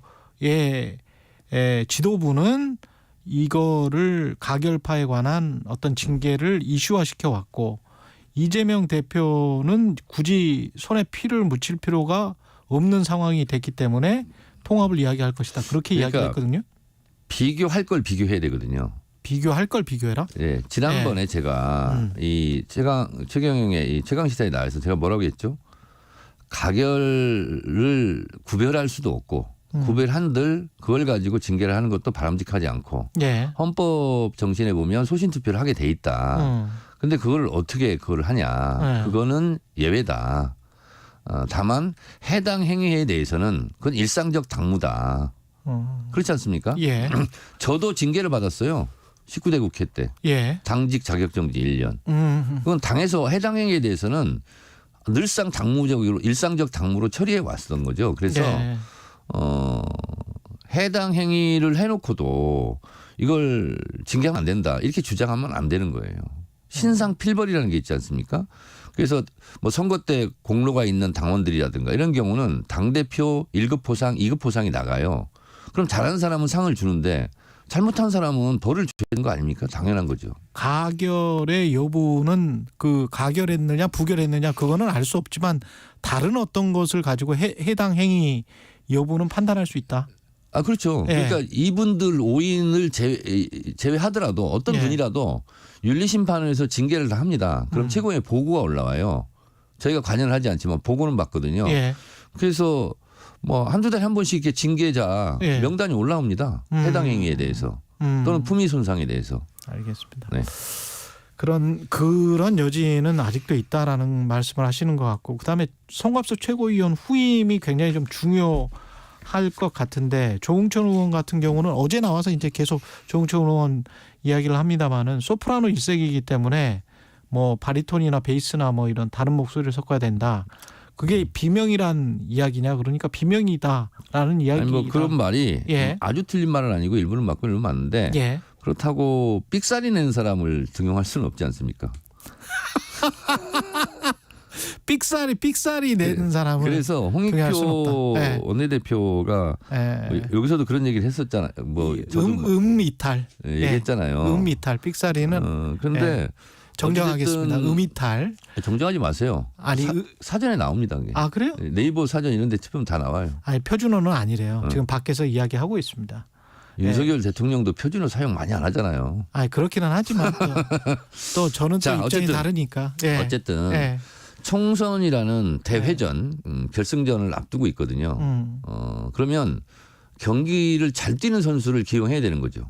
지도부는 이거를 가결파에 관한 어떤 징계를 이슈화시켜 왔고 이재명 대표는 굳이 손에 피를 묻힐 필요가 없는 상황이 됐기 때문에 통합을 이야기할 것이다. 그렇게 그러니까 이야기했거든요. 비교할 걸 비교해야 되거든요. 비교할 걸 비교해라. 네, 지난번에 제가 이 최경영의 이 최강시사에 나와서 제가 뭐라고 했죠? 가결을 구별할 수도 없고 구별한들 그걸 가지고 징계를 하는 것도 바람직하지 않고 예. 헌법 정신에 보면 소신 투표를 하게 돼 있다. 근데 그걸 어떻게 그걸 하냐? 그거는 예외다. 다만 해당 행위에 대해서는 그건 일상적 당무다. 그렇지 않습니까? 예. 저도 징계를 받았어요. 19대 국회 때. 예. 당직 자격정지 1년. 그건 당에서 해당 행위에 대해서는 늘상 당무적으로 일상적 당무로 처리해 왔던 거죠. 그래서 예. 해당 행위를 해놓고도 이걸 징계하면 안 된다. 이렇게 주장하면 안 되는 거예요. 신상 필벌이라는 게 있지 않습니까? 그래서 뭐 선거 때 공로가 있는 당원들이라든가 이런 경우는 당대표 1급 포상, 2급 포상이 나가요. 그럼 잘하는 사람은 상을 주는데 잘못한 사람은 벌을 줘야 되는 거 아닙니까? 당연한 거죠. 가결의 여부는 그 가결했느냐 부결했느냐 그거는 알 수 없지만 다른 어떤 것을 가지고 해당 행위 여부는 판단할 수 있다. 아 그렇죠. 예. 그러니까 이분들 5인을 제외하더라도 어떤 예. 분이라도 윤리심판에서 징계를 다 합니다. 그럼 최고위에 보고가 올라와요. 저희가 관여를 하지 않지만 보고는 받거든요. 예. 그래서 뭐 한두 달에 한 번씩 이렇게 징계자 예. 명단이 올라옵니다. 해당 행위에 대해서 또는 품위 손상에 대해서. 알겠습니다. 네. 그런 여지는 아직도 있다라는 말씀을 하시는 것 같고 그다음에 송갑수 최고위원 후임이 굉장히 좀 중요할 것 같은데 조홍천 의원 같은 경우는 어제 나와서 이제 계속 조홍천 의원 이야기를 합니다마는 소프라노 일색이기 때문에 뭐 바리톤이나 베이스나 뭐 이런 다른 목소리를 섞어야 된다. 그게 비명이란 이야기냐 그러니까 비명이다라는 이야기. 아니 뭐 그런 말이 예. 아주 틀린 말은 아니고 일부는 맞고 일부는 맞는데 예. 그렇다고 삑사리 내는 사람을 등용할 수는 없지 않습니까? 삑사리 내는 사람을. 그래서 홍익표 원내대표가 뭐 여기서도 그런 얘기를 했었잖아요. 뭐 음이탈 얘기했잖아요. 음이탈 삑사리는. 그런데 정정하겠습니다. 음이탈. 정정하지 마세요. 아니 사전에 나옵니다. 그게. 아 그래요? 네이버 사전 이런 데 치면 다 나와요. 아니 표준어는 아니래요. 지금 밖에서 이야기하고 있습니다. 윤석열 대통령도 표준어 사용 많이 안 하잖아요. 아니 그렇기는 하지만 또 저는 또 입장이 다르니까. 예. 어쨌든 총선이라는 대회전 결승전을 앞두고 있거든요. 그러면 경기를 잘 뛰는 선수를 기용해야 되는 거죠.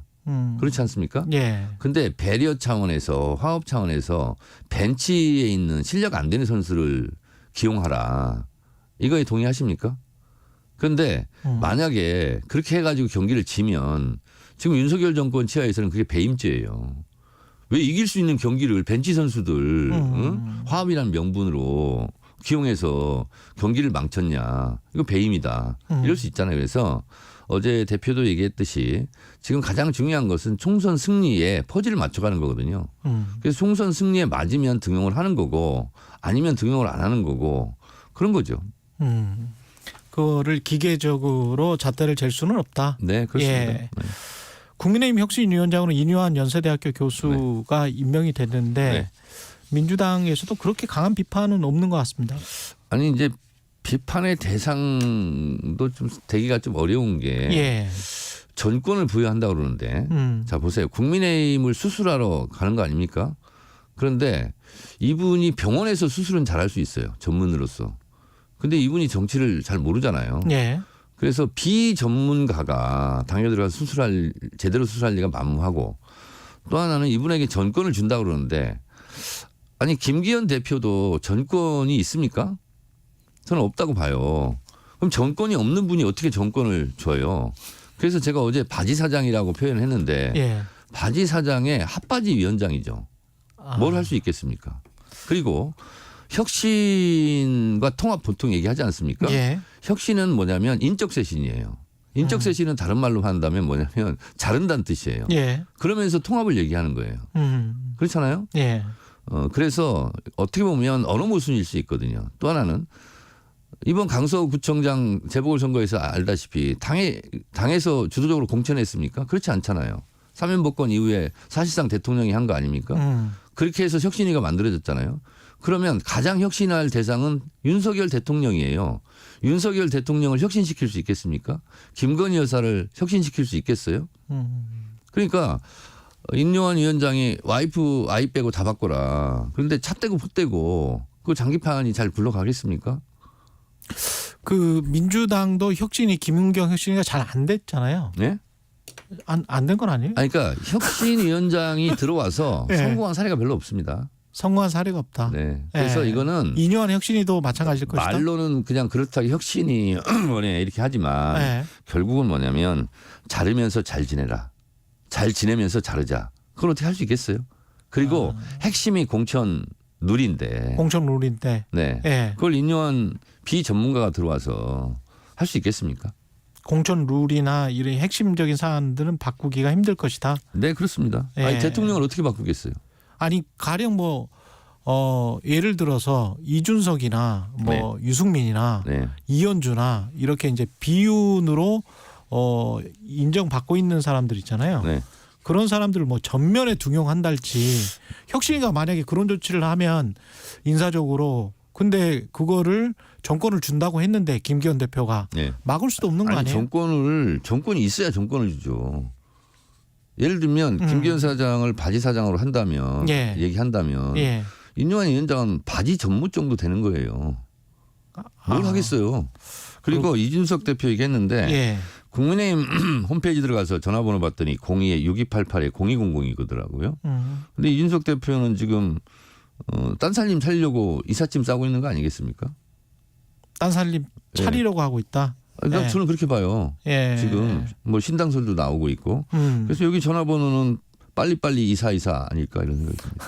그렇지 않습니까? 예. 근데 배려 차원에서 화업 차원에서 벤치에 있는 실력 안 되는 선수를 기용하라. 이거에 동의하십니까? 그런데 만약에 그렇게 해가지고 경기를 지면 지금 윤석열 정권 치하에서는 그게 배임죄예요. 왜 이길 수 있는 경기를 벤치 선수들 화합이라는 명분으로 기용해서 경기를 망쳤냐. 이거 배임이다. 이럴 수 있잖아요. 그래서 어제 대표도 얘기했듯이 지금 가장 중요한 것은 총선 승리에 퍼즐을 맞춰가는 거거든요. 그래서 총선 승리에 맞으면 등용을 하는 거고 아니면 등용을 안 하는 거고 그런 거죠. 그거를 기계적으로 잣대를 잴 수는 없다. 네, 그렇습니다. 예. 네. 국민의힘 혁신위원장으로 인유한 연세대학교 교수가 임명이 됐는데 민주당에서도 그렇게 강한 비판은 없는 것 같습니다. 아니 이제 비판의 대상도 좀 되기가 좀 어려운 게 전권을 부여한다 그러는데 자 보세요. 국민의힘을 수술하러 가는 거 아닙니까? 그런데 이분이 병원에서 수술은 잘할 수 있어요. 전문으로서. 근데 이분이 정치를 잘 모르잖아요. 그래서 비전문가가 당에 들어가서 제대로 수술할 리가 만무하고 또 하나는 이분에게 전권을 준다 그러는데 아니 김기현 대표도 전권이 있습니까? 저는 없다고 봐요. 그럼 전권이 없는 분이 어떻게 전권을 줘요? 그래서 제가 어제 바지 사장이라고 표현했는데 바지 사장의 핫바지 위원장이죠. 뭘 할 수 있겠습니까? 그리고 혁신과 통합 보통 얘기하지 않습니까? 혁신은 뭐냐면 인적 쇄신이에요. 인적 쇄신은 다른 말로 한다면 뭐냐면 자른다는 뜻이에요. 예. 그러면서 통합을 얘기하는 거예요. 그렇잖아요. 예. 그래서 어떻게 보면 언어 모순일 수 있거든요. 또 하나는 이번 강서구청장 재보궐선거에서 알다시피 당에서 주도적으로 공천했습니까? 그렇지 않잖아요. 사면복권 이후에 사실상 대통령이 한 거 아닙니까? 그렇게 해서 혁신위가 만들어졌잖아요. 그러면 가장 혁신할 대상은 윤석열 대통령이에요. 윤석열 대통령을 혁신시킬 수 있겠습니까? 김건희 여사를 혁신시킬 수 있겠어요? 그러니까 임요한 위원장이 와이프 아이 빼고 다 바꿔라. 그런데 차 떼고 풋 떼고 그 장기판이 잘 굴러가겠습니까? 그 민주당도 혁신이 김은경 혁신이가 잘 안 됐잖아요. 네? 안 된 건 아니에요? 아니, 그러니까 혁신위원장이 들어와서 네. 성공한 사례가 별로 없습니다. 성공한 사례가 없다. 네. 그래서 네. 이거는 이뇨한 혁신이도 마찬가지일 것이다. 말로는 그냥 그렇다고 혁신이 뭐냐 이렇게 하지만 네. 결국은 뭐냐면 자르면서 잘 지내라. 잘 지내면서 자르자. 그걸 어떻게 할 수 있겠어요? 그리고 핵심이 공천 룰인데. 공천 룰인데. 네. 네. 그걸 인용한 비전문가가 들어와서 할 수 있겠습니까? 공천 룰이나 이런 핵심적인 사안들은 바꾸기가 힘들 것이다. 네, 그렇습니다. 네. 아니, 대통령을 어떻게 바꾸겠어요? 아니 가령 뭐 예를 들어서 이준석이나 뭐 네. 유승민이나 네. 이현주나 이렇게 이제 비윤으로 인정받고 있는 사람들 있잖아요. 네. 그런 사람들을 뭐 전면에 등용한달지 혁신이가 만약에 그런 조치를 하면 인사적으로 근데 그거를 정권을 준다고 했는데 김기현 대표가 네. 막을 수도 없는 거 아니, 아니에요? 정권이 있어야 정권을 주죠. 예를 들면 김기현 사장을 바지 사장으로 한다면 예. 얘기한다면 예. 인요한 위원장은 바지 전무 정도 되는 거예요. 뭘 하겠어요. 그리고 이준석 대표 얘기했는데 예. 국민의힘 홈페이지 들어가서 전화번호 봤더니 02-6288에 0200이거더라고요. 근데 이준석 대표는 지금 딴 살림 살려고 이삿짐 싸고 있는 거 아니겠습니까? 딴 살림 차리려고 하고 있다. 예. 저는 그렇게 봐요. 예. 지금 뭐 신당설도 나오고 있고. 그래서 여기 전화번호는 빨리빨리 2424 아닐까 이런 생각이 듭니다.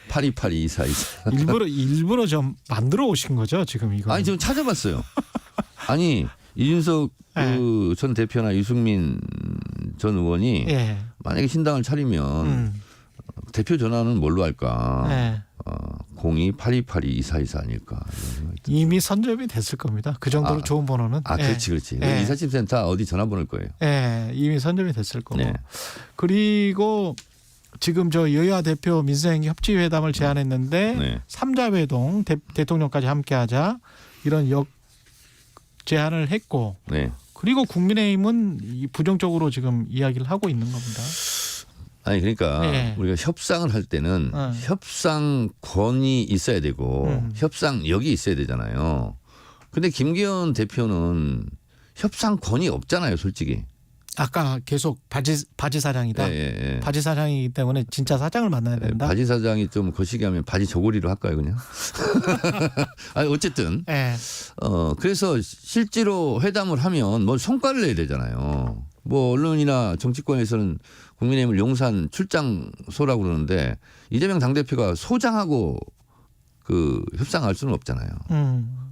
8282 2424. 일부러 좀 만들어 오신 거죠 지금 이거? 아니 좀 찾아봤어요. 아니 이준석 전 대표나 유승민 전 의원이 예. 만약에 신당을 차리면 대표 전화는 뭘로 할까? 예. 02-8282-2424 아닐까? 이미 선점이 됐을 겁니다. 그 정도로 좋은 번호는. 그렇지. 예. 이삿짐센터 어디 전화번호일 거예요. 예, 이미 선점이 됐을 거고. 네. 그리고 지금 저 여야 대표 민생 협치 회담을 제안했는데 네. 3자 회동 대통령까지 함께하자 이런 제안을 했고. 네. 그리고 국민의힘은 부정적으로 지금 이야기를 하고 있는 겁니다. 아니 그러니까 네. 우리가 협상을 할 때는 협상권이 있어야 되고 협상력이 있어야 되잖아요. 근데 김기현 대표는 협상권이 없잖아요, 솔직히. 아까 계속 바지 사장이다. 예. 바지 사장이기 때문에 진짜 사장을 만나야 된다. 바지 사장이 좀 거시기 하면 바지 저고리로 할까요, 그냥? 아니 어쨌든. 예. 그래서 실제로 회담을 하면 뭐 성과를 내야 되잖아요. 뭐 언론이나 정치권에서는 국민의힘을 용산 출장소라고 그러는데 이재명 당대표가 소장하고 그 협상할 수는 없잖아요.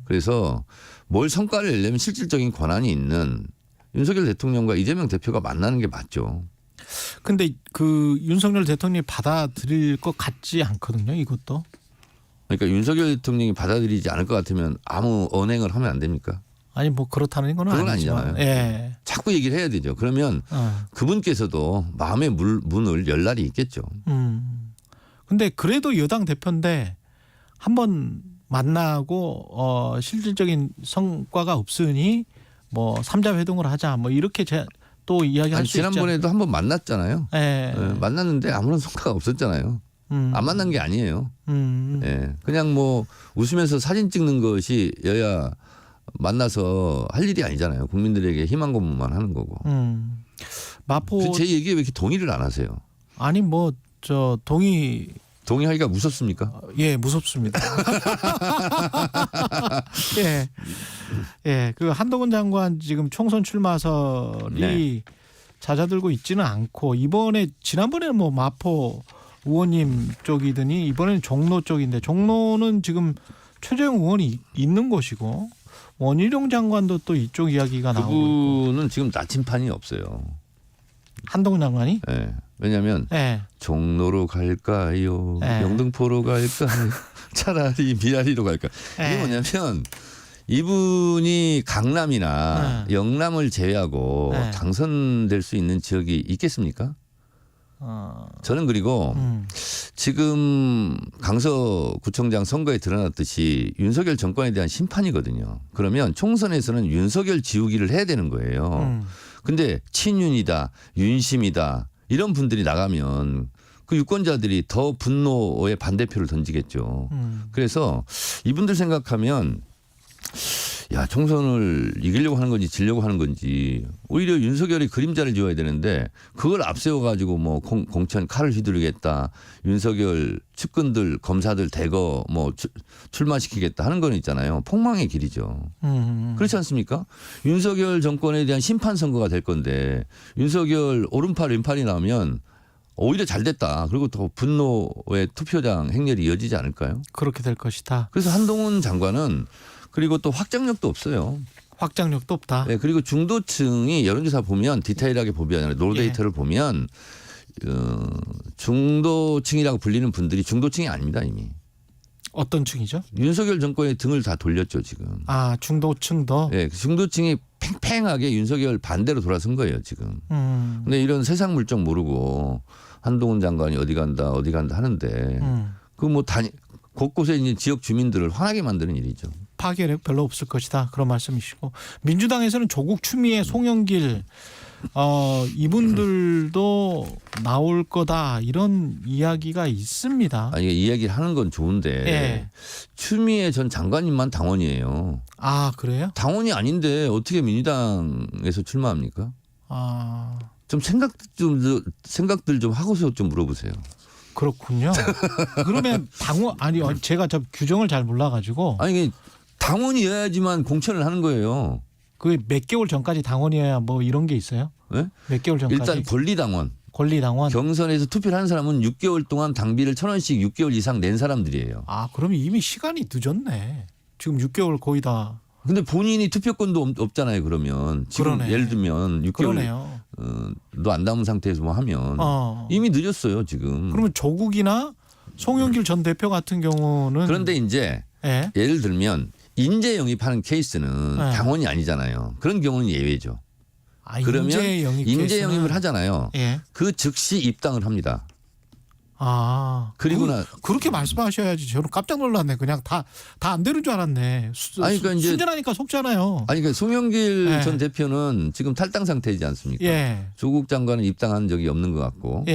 그래서 뭘 성과를 내려면 실질적인 권한이 있는 윤석열 대통령과 이재명 대표가 만나는 게 맞죠. 근데 그 윤석열 대통령이 받아들일 것 같지 않거든요, 이것도. 그러니까 윤석열 대통령이 받아들이지 않을 것 같으면 아무 언행을 하면 안 됩니까? 아니 뭐 그렇다는 건 그건 아니지만. 아니잖아요. 예. 자꾸 얘기를 해야 되죠. 그러면 그분께서도 마음의 문을 열 날이 있겠죠. 근데 그래도 여당 대표인데 한번 만나고 실질적인 성과가 없으니 뭐 3자 회동을 하자 뭐 이렇게 또 이야기할 수 있죠. 지난번에도 한번 만났잖아요. 예. 만났는데 아무런 성과가 없었잖아요. 안 만난 게 아니에요. 그냥 뭐 웃으면서 사진 찍는 것이 여야 만나서 할 일이 아니잖아요. 국민들에게 희망 고문만 하는 거고. 마포 제 얘기에 왜 이렇게 동의를 안 하세요? 아니 뭐 저 동의하기가 무섭습니까? 예, 무섭습니다. 예. 예, 그 한동훈 장관 지금 총선 출마설이 잦아들고 있지는 않고 이번에 지난번에는 뭐 마포 의원님 쪽이더니 이번에는 종로 쪽인데 종로는 지금 최재형 의원이 있는 곳이고 원희룡 장관도 또 이쪽 이야기가 나오고 그분은 지금 나침판이 없어요. 한동훈 장관이? 네. 왜냐하면 네. 종로로 갈까요? 네. 영등포로 갈까요? 차라리 미아리로 갈까? 이게 네. 뭐냐면 이분이 강남이나 영남을 제외하고 당선될 수 있는 지역이 있겠습니까? 저는 그리고 지금 강서구청장 선거에 드러났듯이 윤석열 정권에 대한 심판이거든요. 그러면 총선에서는 윤석열 지우기를 해야 되는 거예요. 근데 친윤이다, 윤심이다 이런 분들이 나가면 그 유권자들이 더 분노의 반대표를 던지겠죠. 그래서 이분들 생각하면 야 총선을 이기려고 하는 건지 지려고 하는 건지 오히려 윤석열이 그림자를 지어야 되는데 그걸 앞세워 가지고 뭐 공천 칼을 휘두르겠다 윤석열 측근들 검사들 대거 뭐 출마시키겠다 하는 건 있잖아요. 폭망의 길이죠. 그렇지 않습니까? 윤석열 정권에 대한 심판 선거가 될 건데 윤석열 오른팔 왼팔이 나오면 오히려 잘 됐다. 그리고 더 분노의 투표장 행렬이 이어지지 않을까요? 그렇게 될 것이다. 그래서 한동훈 장관은 그리고 또 확장력도 없어요. 확장력도 없다. 네, 그리고 중도층이 여론조사 보면 디테일하게 보면 노르데이터를 보면 중도층이라고 불리는 분들이 중도층이 아닙니다 이미. 어떤 층이죠? 윤석열 정권의 등을 다 돌렸죠 지금. 아 중도층도. 네, 중도층이 팽팽하게 윤석열 반대로 돌아선 거예요 지금. 근데 이런 세상 물정 모르고 한동훈 장관이 어디 간다 하는데 그 뭐 곳곳에 있는 지역 주민들을 화나게 만드는 일이죠. 파괴력 별로 없을 것이다. 그런 말씀이시고 민주당에서는 조국 추미애 송영길 이분들도 나올 거다 이런 이야기가 있습니다. 아니 이야기를 하는 건 좋은데 추미애 전 장관님만 당원이에요. 아 그래요? 당원이 아닌데 어떻게 민주당에서 출마합니까? 아 좀 생각들 좀 하고서 좀 물어보세요. 그렇군요. 그러면 당원 아니 제가 저 규정을 잘 몰라가지고 아니 당원이어야지만 공천을 하는 거예요. 그 몇 개월 전까지 당원이어야 뭐 이런 게 있어요? 네? 몇 개월 전까지? 일단 권리당원. 권리당원. 경선에서 투표를 한 사람은 6개월 동안 당비를 1,000원씩 6개월 이상 낸 사람들이에요. 아 그러면 이미 시간이 늦었네. 지금 6개월 거의 다. 근데 본인이 투표권도 없잖아요. 그러면 지금 그러네. 예를 들면 6개월 너 안 남은 상태에서 뭐 하면 이미 늦었어요 지금. 그러면 조국이나 송영길 전 대표 같은 경우는 그런데 이제 예를 들면 인재 영입하는 케이스는 당원이 아니잖아요. 그런 경우는 예외죠. 아, 그러면 인재 영입을 하잖아요. 그 즉시 입당을 합니다. 아 그리고 그렇게 말씀하셔야지. 저는 깜짝 놀랐네. 그냥 다 안 되는 줄 알았네. 아니 그러니까 이제 순진하니까 속잖아요. 아니 그러니까 송영길 전 대표는 지금 탈당 상태이지 않습니까? 조국 장관은 입당한 적이 없는 것 같고.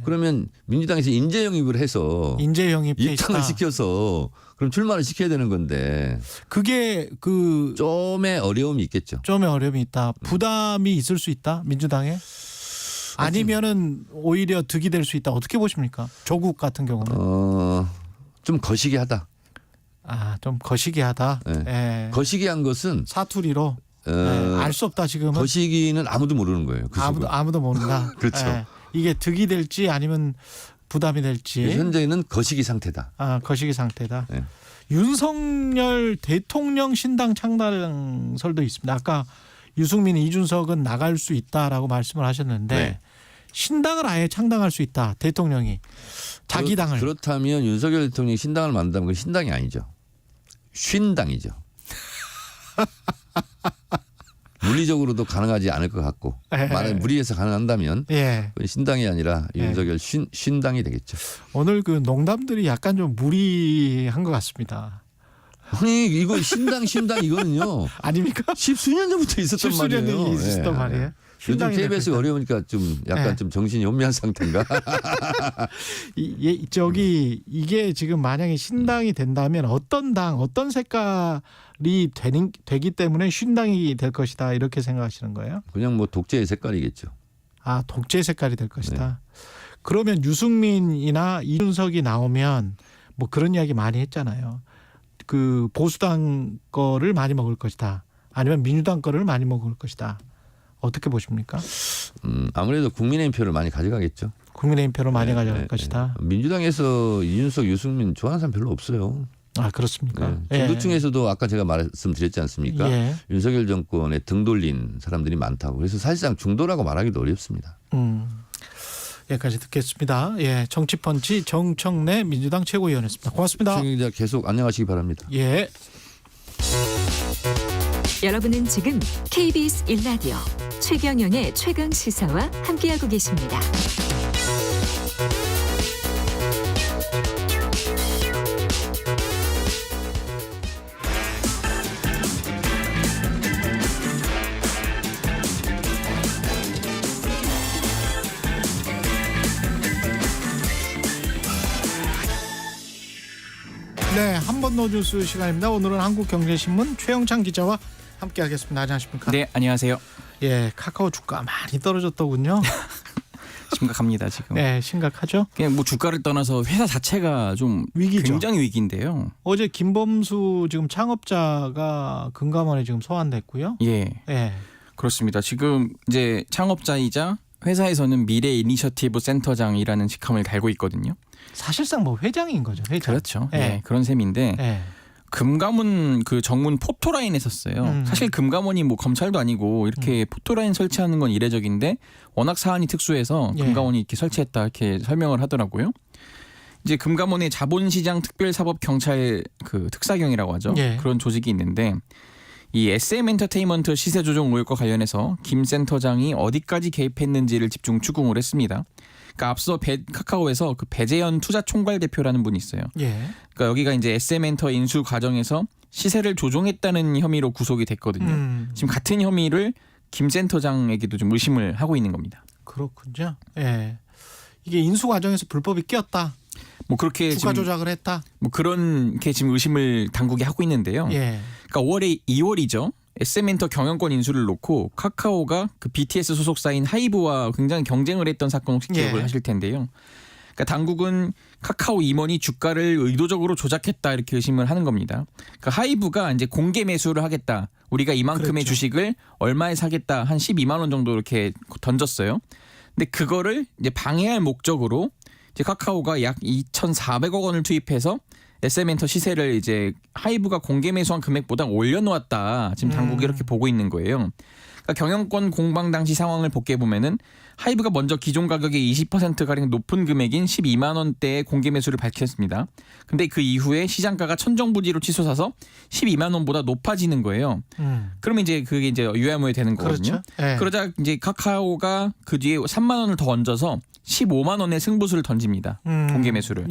그러면 민주당에서 인재 영입을 해서 인재 영입 입당을 시켜서 그럼 출마를 시켜야 되는 건데 그게 좀의 어려움이 있겠죠. 좀의 어려움이 있다. 부담이 있을 수 있다. 민주당에. 아니면은 오히려 득이 될 수 있다. 어떻게 보십니까? 조국 같은 경우는. 좀 거시기하다. 아, 좀 거시기하다. 거시기한 것은 사투리로 알 수 없다 지금은. 거시기는 아무도 모르는 거예요. 그 아무도 모른다. 그렇죠. 이게 득이 될지 아니면 부담이 될지. 현재는 거시기 상태다. 아, 거시기 상태다. 윤석열 대통령 신당 창당설도 있습니다. 아까 유승민, 이준석은 나갈 수 있다라고 말씀을 하셨는데 신당을 아예 창당할 수 있다. 대통령이 자기 당을. 그렇다면 윤석열 대통령이 신당을 만든다면 그건 신당이 아니죠. 쉰당이죠. 물리적으로도 가능하지 않을 것 같고 만약 무리해서 가능한다면 신당이 아니라 윤석열 쉰당이 되겠죠. 오늘 그 농담들이 약간 좀 무리한 것 같습니다. 아니 이거 신당 이거는요. 아닙니까? 십수년 전부터 있었단 말이에요. 십수년 있었단 말이에요. 요즘 KBS가 어려우니까 좀 약간 좀 정신이 혼미한 상태인가? 이게 지금 만약에 신당이 된다면 어떤 당, 어떤 색깔이 되기 때문에 쉰당이 될 것이다 이렇게 생각하시는 거예요? 그냥 뭐 독재의 색깔이겠죠. 아, 독재 색깔이 될 것이다. 그러면 유승민이나 이준석이 나오면 뭐 그런 이야기 많이 했잖아요. 그 보수당 거를 많이 먹을 것이다. 아니면 민주당 거를 많이 먹을 것이다. 어떻게 보십니까? 아무래도 국민의힘 표를 많이 가져가겠죠. 국민의힘 표를 많이 가져갈 것이다. 민주당에서 이준석, 유승민 좋아하는 사람 별로 없어요. 아 그렇습니까? 중도 중에서도 아까 제가 말씀드렸지 않습니까? 윤석열 정권에 등 돌린 사람들이 많다고. 그래서 사실상 중도라고 말하기도 어렵습니다. 여기까지 듣겠습니다. 정치펀치 정청래 민주당 최고위원이었습니다. 고맙습니다. 최 기자 계속 안녕하시기 바랍니다. 예. 여러분은 지금 KBS 1라디오 최경영의 최강 시사와 함께하고 계십니다. 네, 한 번 더 뉴스 시간입니다. 오늘은 한국경제신문 최영찬 기자와 함께하겠습니다. 안녕하십니까? 네, 안녕하세요. 예, 카카오 주가 많이 떨어졌더군요. 심각합니다 지금. 네, 심각하죠. 그냥 뭐 주가를 떠나서 회사 자체가 좀 위기죠. 굉장히 위기인데요. 어제 김범수 지금 창업자가 금감원에 지금 소환됐고요. 예, 그렇습니다. 지금 이제 창업자이자 회사에서는 미래 이니셔티브 센터장이라는 직함을 달고 있거든요. 사실상 뭐 회장인 거죠. 회장. 그렇죠. 그런 셈인데 금감원 그 정문 포토라인에 섰어요. 사실 금감원이 뭐 검찰도 아니고 이렇게 포토라인 설치하는 건 이례적인데 워낙 사안이 특수해서 금감원이 이렇게 설치했다 이렇게 설명을 하더라고요. 이제 금감원의 자본시장 특별사법경찰 그 특사경이라고 하죠. 그런 조직이 있는데 이 SM엔터테인먼트 시세 조정 의혹과 관련해서 김 센터장이 어디까지 개입했는지를 집중 추궁을 했습니다. 그러니까 앞서 카카오에서 그 배재현 투자총괄 대표라는 분이 있어요. 그러니까 여기가 이제 SM엔터 인수 과정에서 시세를 조종했다는 혐의로 구속이 됐거든요. 지금 같은 혐의를 김 센터장에게도 좀 의심을 하고 있는 겁니다. 그렇군요. 이게 인수 과정에서 불법이 끼었다. 뭐 그렇게 주가 조작을 했다. 뭐 그런 게 지금 의심을 당국이 하고 있는데요. 그러니까 2월이죠. SM엔터 경영권 인수를 놓고 카카오가 그 BTS 소속사인 하이브와 굉장히 경쟁을 했던 사건 혹시 기억을 하실 텐데요. 그러니까 당국은 카카오 임원이 주가를 의도적으로 조작했다 이렇게 의심을 하는 겁니다. 그러니까 하이브가 이제 공개 매수를 하겠다. 우리가 이만큼의 주식을 얼마에 사겠다. 한 12만 원 정도 이렇게 던졌어요. 근데 그거를 이제 방해할 목적으로 이제 카카오가 약 2,400억 원을 투입해서 SM엔터 시세를 이제 하이브가 공개 매수한 금액보다 올려놓았다. 지금 당국이 이렇게 보고 있는 거예요. 그러니까 경영권 공방 당시 상황을 복귀해 보면은 하이브가 먼저 기존 가격의 20%가량 높은 금액인 12만 원대의 공개 매수를 밝혔습니다. 근데 그 이후에 시장가가 천정부지로 치솟아서 12만 원보다 높아지는 거예요. 그러면 이제 그게 이제 유야무에 되는 거거든요. 그렇죠. 그러자 이제 카카오가 그 뒤에 3만 원을 더 얹어서 15만 원의 승부수를 던집니다. 공개 매수를.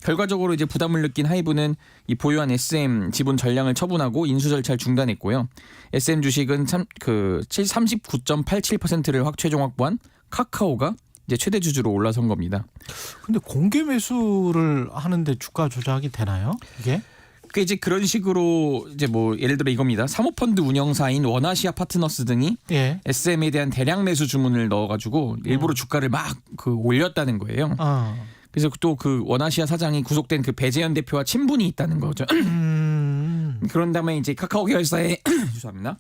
결과적으로 이제 부담을 느낀 하이브는 이 보유한 SM 지분 전량을 처분하고 인수 절차를 중단했고요. SM 주식은 39.87%를 최종 확보한 카카오가 이제 최대 주주로 올라선 겁니다. 근데 공개 매수를 하는데 주가 조작이 되나요? 이게? 그 이제 그런 식으로 이제 뭐 예를 들어 이겁니다. 사모펀드 운영사인 원아시아 파트너스 등이 SM에 대한 대량 매수 주문을 넣어가지고 일부러 주가를 막 그 올렸다는 거예요. 그래서 또 그 원아시아 사장이 구속된 그 배재현 대표와 친분이 있다는 거죠. 그런 다음에 이제 카카오 계열사에 죄송합니다.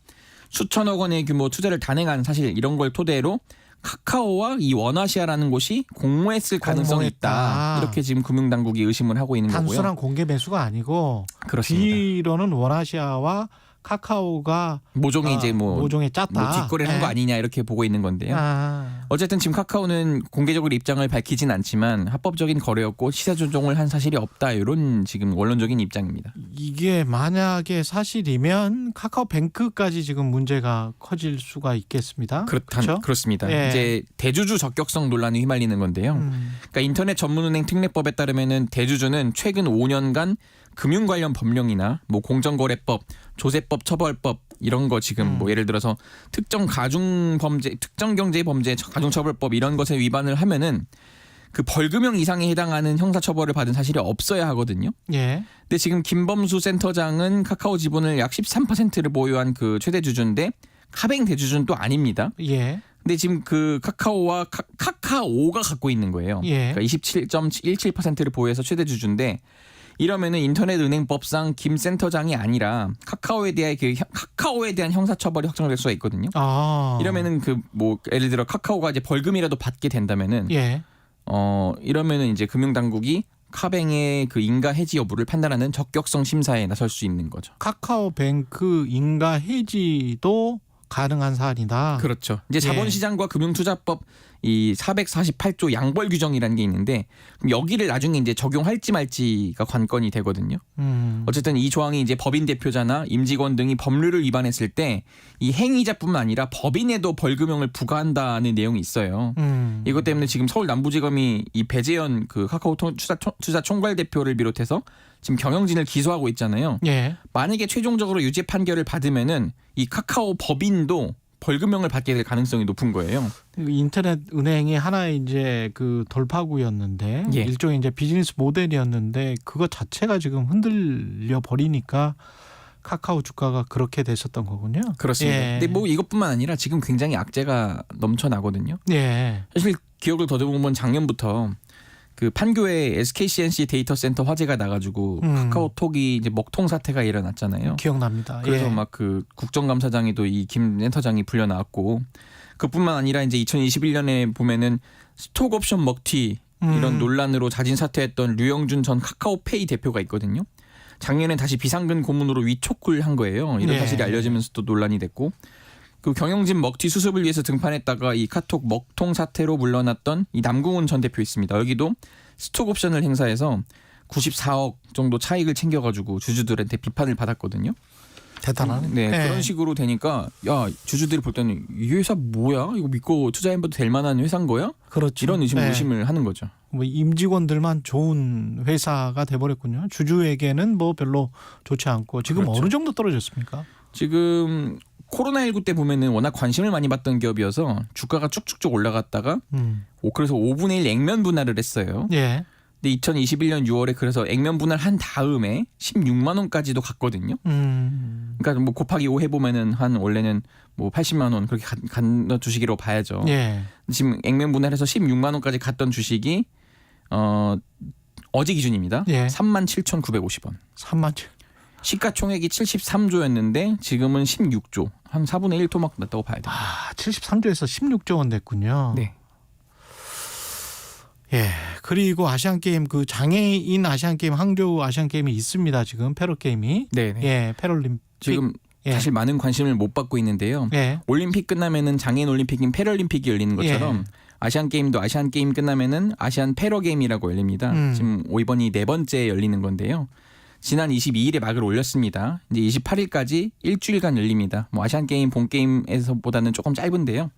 수천억 원의 규모 투자를 단행한 사실 이런 걸 토대로 카카오와 이 원아시아라는 곳이 공모했을 가능성이 있다. 이렇게 지금 금융당국이 의심을 하고 있는 거고요. 단순한 공개 매수가 아니고 그렇습니다. 뒤로는 원아시아와 카카오가 모종에 이제 모종에 짰다. 뭐 뒷거래를 한 거 아니냐 이렇게 보고 있는 건데요. 어쨌든 지금 카카오는 공개적으로 입장을 밝히진 않지만 합법적인 거래였고 시세 조종을 한 사실이 없다 이런 지금 원론적인 입장입니다. 이게 만약에 사실이면 카카오뱅크까지 지금 문제가 커질 수가 있겠습니다. 그렇죠? 그렇습니다. 이제 대주주 적격성 논란이 휘말리는 건데요. 그러니까 인터넷 전문은행 특례법에 따르면은 대주주는 최근 5년간 금융 관련 법령이나 뭐 공정거래법, 조세법, 처벌법 이런 거 지금 뭐 예를 들어서 특정 가중범죄, 특정경제범죄, 가중처벌법 이런 것에 위반을 하면은 그 벌금형 이상에 해당하는 형사처벌을 받은 사실이 없어야 하거든요. 근데 지금 김범수 센터장은 카카오 지분을 약 13%를 보유한 그 최대 주주인데 카뱅 대주주는 또 아닙니다. 근데 지금 그 카카오와 카카오가 갖고 있는 거예요. 그러니까 27.17%를 보유해서 최대 주주인데 이러면은 인터넷은행법상 김 센터장이 아니라 카카오에 대한 형사처벌이 확정될 수가 있거든요. 이러면은 그 뭐 예를 들어 카카오가 이제 벌금이라도 받게 된다면은 이러면은 이제 금융당국이 카뱅의 그 인가 해지 여부를 판단하는 적격성 심사에 나설 수 있는 거죠. 카카오뱅크 인가 해지도 가능한 사안이다. 그렇죠. 이제 자본시장과 금융투자법 이 448조 양벌 규정이라는 게 있는데 그럼 여기를 나중에 이제 적용할지 말지가 관건이 되거든요. 어쨌든 이 조항이 이제 법인 대표자나 임직원 등이 법률을 위반했을 때 이 행위자뿐만 아니라 법인에도 벌금형을 부과한다는 내용이 있어요. 이것 때문에 지금 서울 남부지검이 이 배재현 그 카카오 투자 총괄 대표를 비롯해서 지금 경영진을 기소하고 있잖아요. 예. 만약에 최종적으로 유죄 판결을 받으면은 이 카카오 법인도 벌금형을 받게 될 가능성이 높은 거예요. 인터넷 은행이 하나의 이제 그 돌파구였는데 예. 일종의 이제 비즈니스 모델이었는데 그거 자체가 지금 흔들려 버리니까 카카오 주가가 그렇게 됐었던 거군요. 그렇습니다. 예. 근데 뭐 이것뿐만 아니라 지금 굉장히 악재가 넘쳐나거든요. 예. 사실 기억을 더듬으면 작년부터 그 판교에 SKCNC 데이터 센터 화재가 나가지고 카카오톡이 이제 먹통 사태가 일어났잖아요. 기억납니다. 그래서 예. 막 그 국정감사장에도 이 김 센터장이 불려 나왔고 그뿐만 아니라 이제 2021년에 보면은 스톡 옵션 먹튀 이런 논란으로 자진 사퇴했던 류영준 전 카카오페이 대표가 있거든요. 작년에 다시 비상근 고문으로 위촉을 한 거예요. 이런 사실이 알려지면서 또 논란이 됐고 그 경영진 먹튀 수습을 위해서 등판했다가 이 카톡 먹통 사태로 물러났던 이 남궁훈 전 대표 있습니다. 여기도 스톡 옵션을 행사해서 94억 정도 차익을 챙겨가지고 주주들한테 비판을 받았거든요. 대단하네. 네, 그런 식으로 되니까 야 주주들이 볼 때는 이 회사 뭐야? 이거 믿고 투자해봐도 될 만한 회사인 거야? 그렇죠. 이런 의심을 하는 거죠. 뭐 임직원들만 좋은 회사가 돼버렸군요. 주주에게는 뭐 별로 좋지 않고 지금 그렇죠. 어느 정도 떨어졌습니까? 지금 코로나19 때 보면은 워낙 관심을 많이 받던 기업이어서 주가가 쭉쭉쭉 올라갔다가 그래서 5분의 1 액면 분할을 했어요. 예. 근데 2021년 6월에 그래서 액면 분할한 다음에 16만 원까지도 갔거든요. 그러니까 뭐 곱하기 5 해보면은 한 원래는 뭐 80만 원 그렇게 간 주식이라고 봐야죠. 예. 지금 액면 분할해서 16만 원까지 갔던 주식이 어제 기준입니다. 예. 37,950원. 37,000. 시가총액이 73조였는데 지금은 16조. 한 4분의 1토막 났다고 봐야 돼요. 73조에서 16조 원 됐군요. 네. 예. 그리고 아시안 게임 그 장애인 아시안 게임 항저우 아시안 게임이 있습니다. 지금 패럴 게임이. 네. 예. 패럴림픽. 지금 사실 많은 관심을 못 받고 있는데요. 예. 올림픽 끝나면은 장애인 올림픽인 패럴림픽이 열리는 것처럼 아시안 게임도 아시안 게임 끝나면은 아시안 패러 게임이라고 열립니다. 지금 이번이 4번째 열리는 건데요. 지난 22일에 막을 올렸습니다. 이제 28일까지 일주일간 열립니다. 뭐 아시안 게임 본 게임에서보다는 조금 짧은데요.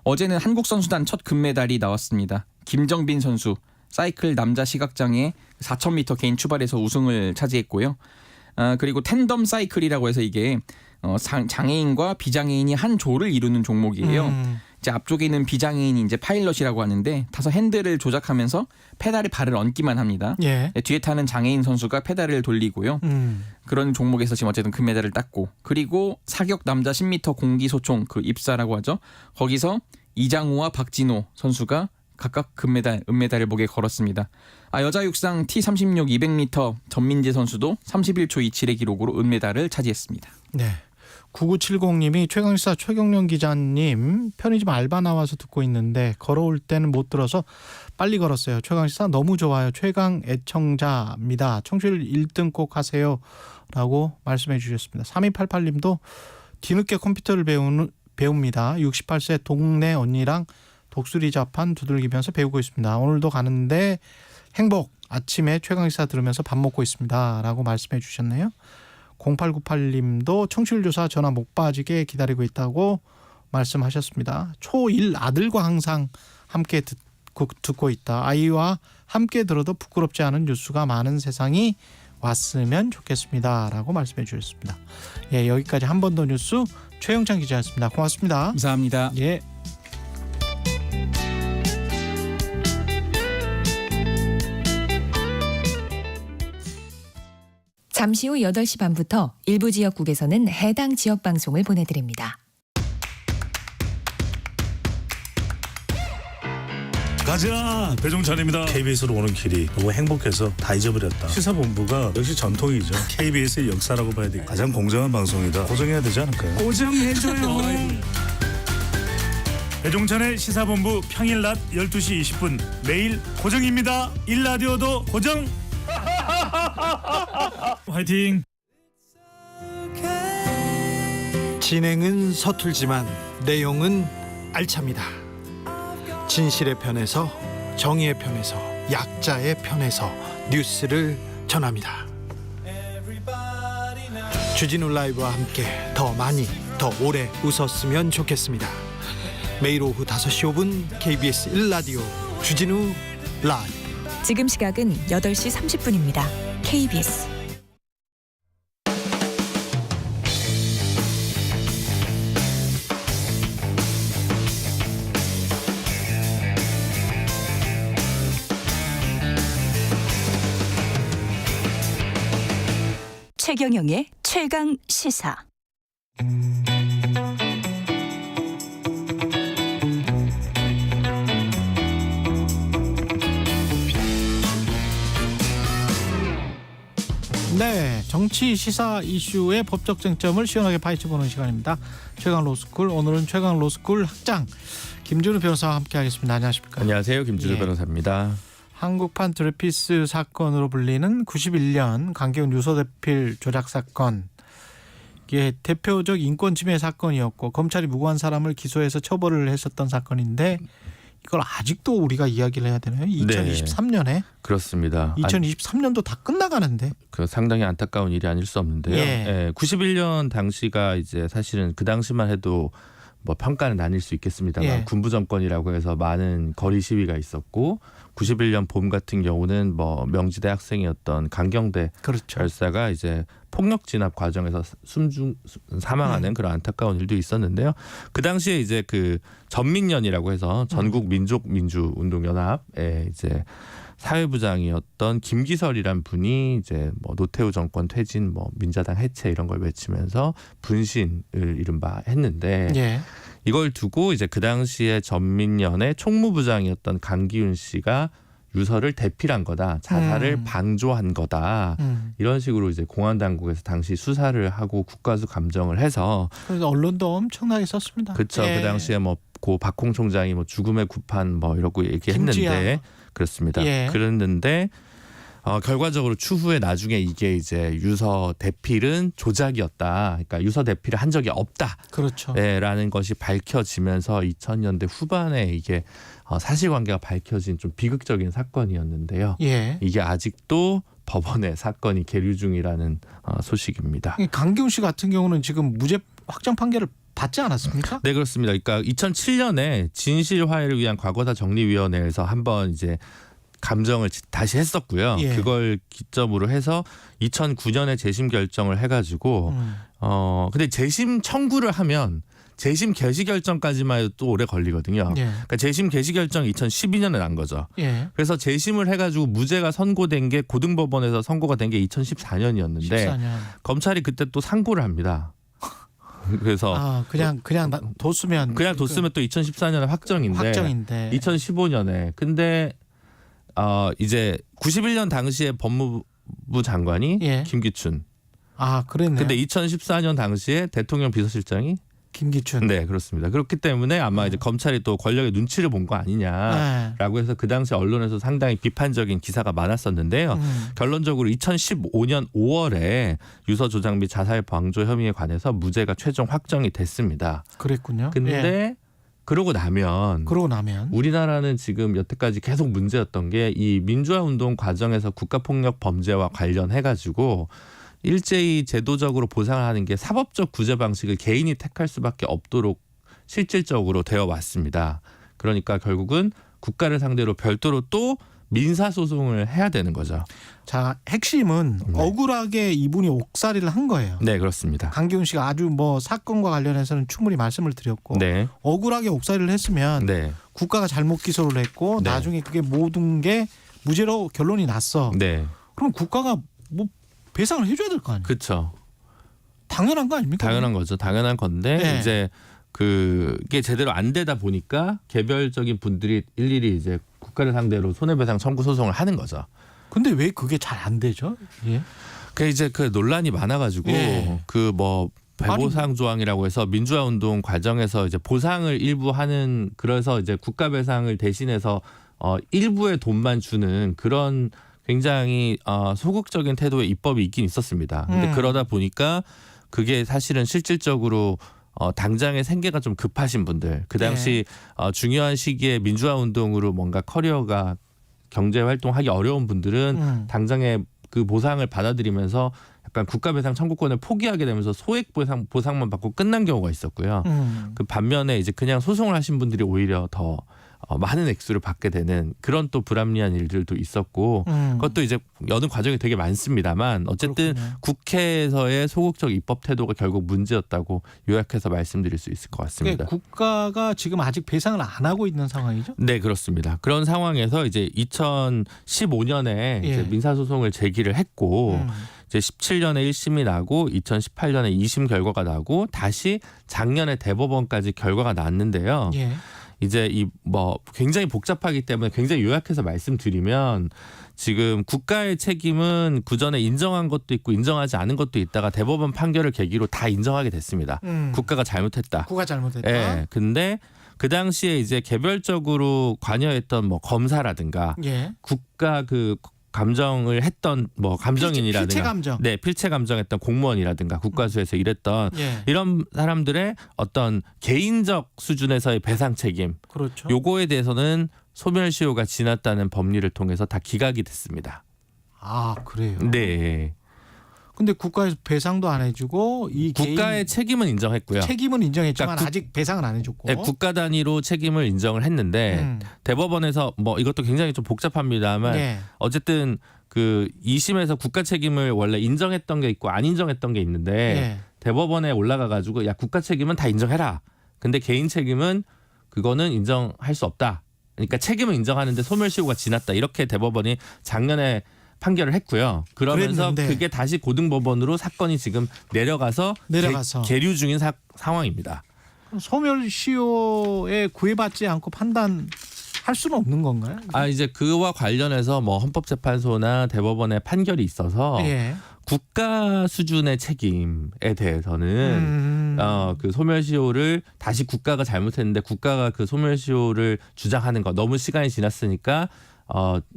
어제는 한국 선수단 첫 금메달이 나왔습니다. 김정빈 선수 사이클 남자 시각장애 4,000m 개인 추발에서 우승을 차지했고요. 그리고 텐덤 사이클이라고 해서 이게 장애인과 비장애인이 한 조를 이루는 종목이에요. 이제 앞쪽에 있는 비장애인이 이제 파일럿이라고 하는데 타서 핸들을 조작하면서 페달에 발을 얹기만 합니다. 예. 뒤에 타는 장애인 선수가 페달을 돌리고요. 그런 종목에서 지금 어쨌든 금메달을 땄고 그리고 사격 남자 10m 공기소총 그 입사라고 하죠. 거기서 이장우와 박진호 선수가 각각 금메달, 은메달을 목에 걸었습니다. 여자 육상 T36 200m 전민재 선수도 31초 27의 기록으로 은메달을 차지했습니다. 네. 9970님이 최강시사 최경련 기자님 편의점 알바 나와서 듣고 있는데 걸어올 때는 못 들어서 빨리 걸었어요. 최강시사 너무 좋아요. 최강 애청자입니다. 청취율 1등 꼭 하세요. 라고 말씀해 주셨습니다. 3288님도 뒤늦게 컴퓨터를 배웁니다. 68세 동네 언니랑 독수리 자판 두들기면서 배우고 있습니다. 오늘도 가는데 행복. 아침에 최강시사 들으면서 밥 먹고 있습니다. 라고 말씀해 주셨네요. 0898님도 청취율 조사 전화 못 빠지게 기다리고 있다고 말씀하셨습니다. 초1 아들과 항상 함께 듣고 있다. 아이와 함께 들어도 부끄럽지 않은 뉴스가 많은 세상이 왔으면 좋겠습니다. 라고 말씀해 주셨습니다. 예, 여기까지 한 번 더 뉴스 최영찬 기자였습니다. 고맙습니다. 감사합니다. 예. 잠시 후 8시 반부터 일부 지역국에서는 해당 지역 방송을 보내드립니다. 가자 배종찬입니다. KBS로 오는 길이 너무 행복해서 다 잊어버렸다. 시사본부가 역시 전통이죠. KBS의 역사라고 봐야 돼. 가장 공정한 방송이다. 고정해야 되지 않을까요? 고정해줘요. 배종찬의 시사본부 평일 낮 12시 20분 매일 고정입니다. 일라디오도 고정. 화이팅. 진행은 서툴지만 내용은 알찹니다. 진실의 편에서, 정의의 편에서, 약자의 편에서 뉴스를 전합니다. 주진우 라이브와 함께 더 많이, 더 오래 웃었으면 좋겠습니다. 매일 오후 5시 5분 KBS 1라디오 주진우 라이브. 지금 시각은 8시 30분입니다. KBS 최경영의 최강 시사. 네, 정치 시사 이슈의 법적 쟁점을 시원하게 파헤쳐보는 시간입니다. 최강 로스쿨, 오늘은 최강 로스쿨 학장 김준우 변호사와 함께하겠습니다. 안녕하십니까? 안녕하세요, 김준우 변호사입니다. 한국판 드레피스 사건으로 불리는 91년 강기훈 유서대필 조작 사건, 이게 대표적 인권 침해 사건이었고 검찰이 무고한 사람을 기소해서 처벌을 했었던 사건인데 이걸 아직도 우리가 이야기를 해야 되나요? 2023년에? 네, 그렇습니다. 2023년도 다 끝나가는데. 그 상당히 안타까운 일이 아닐 수 없는데요. 예, 91년 당시가 이제 사실은 그 당시만 해도 뭐 평가는 나뉠 수 있겠습니다만 예. 군부 정권이라고 해서 많은 거리 시위가 있었고 91년 봄 같은 경우는 뭐 명지대 학생이었던 강경대 그렇죠. 열사가 이제 폭력 진압 과정에서 사망하는 그런 안타까운 일도 있었는데요. 그 당시에 이제 그 전민련이라고 해서 전국 민족 민주 운동 연합에 이제 사회부장이었던 김기설이란 분이 이제 뭐 노태우 정권 퇴진, 뭐 민자당 해체 이런 걸 외치면서 분신을 이른바 했는데 예. 이걸 두고 이제 그 당시에 전민련의 총무부장이었던 강기훈 씨가 유서를 대필한 거다, 자살을 방조한 거다, 이런 식으로 이제 공안 당국에서 당시 수사를 하고 국가수 감정을 해서 그래서 언론도 엄청나게 썼습니다. 그렇죠. 예. 그 당시에 뭐 고 박홍 총장이 뭐 죽음의 구판 뭐 이러고 얘기했는데 김지아. 그렇습니다. 예. 그랬는데 결과적으로 추후에 나중에 이게 이제 유서 대필은 조작이었다. 그러니까 유서 대필을 한 적이 없다. 그렇죠. 네, 라는 것이 밝혀지면서 2000년대 후반에 이게 사실관계가 밝혀진 좀 비극적인 사건이었는데요. 예. 이게 아직도 법원에 사건이 계류 중이라는 소식입니다. 강기훈 씨 같은 경우는 지금 무죄 확정 판결을 받지 않았습니까? 네, 그렇습니다. 그러니까 2007년에 진실 화해를 위한 과거사 정리위원회에서 한번 이제 감정을 다시 했었고요. 예. 그걸 기점으로 해서 2009년에 재심 결정을 해가지고 근데 재심 청구를 하면 재심 개시 결정까지만 해도 또 오래 걸리거든요. 예. 그러니까 재심 개시 결정이 2012년에 난 거죠. 예. 그래서 재심을 해가지고 무죄가 선고된 게 고등법원에서 선고가 된 게 2014년이었는데 14년. 검찰이 그때 또 상고를 합니다. 그래서 그냥 뒀으면 또 2014년에 확정인데 2015년에 근데 이제 91년 당시에 법무부 장관이 김기춘. 그랬네요. 근데 2014년 당시에 대통령 비서실장이 김기춘. 네, 그렇습니다. 그렇기 때문에 아마 이제 검찰이 또 권력의 눈치를 본 거 아니냐라고 해서 그 당시 언론에서 상당히 비판적인 기사가 많았었는데요. 결론적으로 2015년 5월에 유서 조작 및 자살 방조 혐의에 관해서 무죄가 최종 확정이 됐습니다. 그랬군요. 근데 그러고 나면 우리나라는 지금 여태까지 계속 문제였던 게 이 민주화 운동 과정에서 국가폭력 범죄와 관련해 가지고 일제히 제도적으로 보상을 하는 게 사법적 구제 방식을 개인이 택할 수밖에 없도록 실질적으로 되어 왔습니다. 그러니까 결국은 국가를 상대로 별도로 또 민사소송을 해야 되는 거죠. 자, 핵심은 억울하게 이분이 옥살이를 한 거예요. 네, 그렇습니다. 강기훈 씨가 아주 뭐 사건과 관련해서는 충분히 말씀을 드렸고 억울하게 옥살이를 했으면 국가가 잘못 기소를 했고 나중에 그게 모든 게 무죄로 결론이 났어. 그럼 국가가 뭐 배상을 해줘야 될 거 아니에요? 그렇죠. 당연한 거 아닙니까? 당연한 거죠. 당연한 건데 이제 그게 제대로 안 되다 보니까 개별적인 분들이 일일이 이제 국가를 상대로 손해배상 청구 소송을 하는 거죠. 근데 왜 그게 잘 안 되죠? 예. 그 이제 그 논란이 많아가지고 그 뭐 배보상 조항이라고 해서 민주화 운동 과정에서 이제 보상을 일부 하는, 그래서 이제 국가 배상을 대신해서 일부의 돈만 주는 그런 굉장히 소극적인 태도의 입법이 있긴 있었습니다. 근데 그러다 보니까 그게 사실은 실질적으로 당장의 생계가 좀 급하신 분들, 그 당시 중요한 시기에 민주화 운동으로 뭔가 커리어가 경제 활동하기 어려운 분들은 당장에 그 보상을 받아들이면서 약간 국가 배상 청구권을 포기하게 되면서 소액 보상만 받고 끝난 경우가 있었고요. 그 반면에 이제 그냥 소송을 하신 분들이 오히려 더 많은 액수를 받게 되는 그런 또 불합리한 일들도 있었고, 그것도 이제 여는 과정이 되게 많습니다만 어쨌든 그렇군요. 국회에서의 소극적 입법 태도가 결국 문제였다고 요약해서 말씀드릴 수 있을 것 같습니다. 그러니까 국가가 지금 아직 배상을 안 하고 있는 상황이죠? 네, 그렇습니다. 그런 상황에서 이제 2015년에 이제 민사소송을 제기를 했고 이제 17년에 1심이 나고 2018년에 2심 결과가 나고 다시 작년에 대법원까지 결과가 났는데요. 이제 이 뭐 굉장히 복잡하기 때문에 굉장히 요약해서 말씀드리면, 지금 국가의 책임은 그전에 인정한 것도 있고 인정하지 않은 것도 있다가 대법원 판결을 계기로 다 인정하게 됐습니다. 국가가 잘못했다. 국가 잘못했다. 예. 근데 그 당시에 이제 개별적으로 관여했던 뭐 검사라든가 국가 그 감정을 했던 뭐 감정인이라든가 필체 감정. 네, 필체 감정했던 공무원이라든가 국가수에서 일했던 이런 사람들의 어떤 개인적 수준에서의 배상 책임, 그렇죠. 요거에 대해서는 소멸시효가 지났다는 법리를 통해서 다 기각이 됐습니다. 아, 그래요? 네. 근데 국가에서 배상도 안 해주고 이 국가의 책임은 인정했고요. 책임은 인정했지만 그러니까 아직 배상은 안 해줬고. 네, 국가 단위로 책임을 인정을 했는데 대법원에서 뭐 이것도 굉장히 좀 복잡합니다만 어쨌든 그 2심에서 국가 책임을 원래 인정했던 게 있고 안 인정했던 게 있는데 대법원에 올라가 가지고 야, 국가 책임은 다 인정해라. 근데 개인 책임은 그거는 인정할 수 없다. 그러니까 책임은 인정하는데 소멸시효가 지났다. 이렇게 대법원이 작년에 판결을 했고요. 그러면서 그랬는데. 그게 다시 고등법원으로 사건이 지금 내려가서 계류 중인 상황입니다. 소멸시효에 구애받지 않고 판단할 수는 없는 건가요? 아, 이제 그와 관련해서 뭐 헌법재판소나 대법원의 판결이 있어서 국가 수준의 책임에 대해서는 그 소멸시효를 다시 국가가 잘못했는데 국가가 그 소멸시효를 주장하는 거 너무 시간이 지났으니까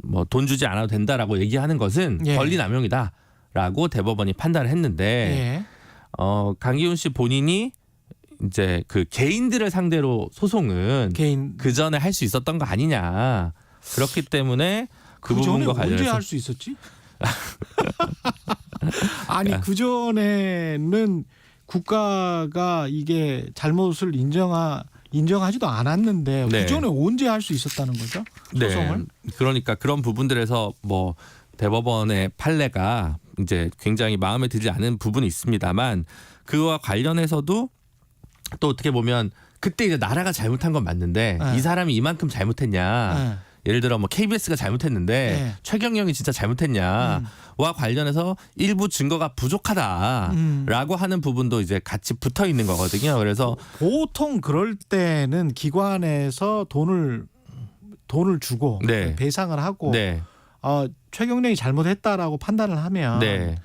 뭐 돈 주지 않아도 된다라고 얘기하는 것은 권리 남용이다라고 대법원이 판단을 했는데 강기훈 씨 본인이 이제 그 개인들을 상대로 소송은 그 전에 할 수 있었던 거 아니냐. 그렇기 때문에 그 부분과 관련해서 언제 할 수 있었지? 아니 그 전에는 국가가 이게 잘못을 인정하지도 않았는데 그 전에 언제 할 수 있었다는 거죠? 소송을? 네. 그러니까 그런 부분들에서 뭐 대법원의 판례가 이제 굉장히 마음에 들지 않은 부분이 있습니다만 그와 관련해서도 또 어떻게 보면 그때 이제 나라가 잘못한 건 맞는데 이 사람이 이만큼 잘못했냐. 예를 들어 뭐 KBS가 잘못했는데 최경영이 진짜 잘못했냐와 관련해서 일부 증거가 부족하다라고 하는 부분도 이제 같이 붙어 있는 거거든요. 그래서 보통 그럴 때는 기관에서 돈을 주고 배상을 하고 최경영이 잘못했다라고 판단을 하면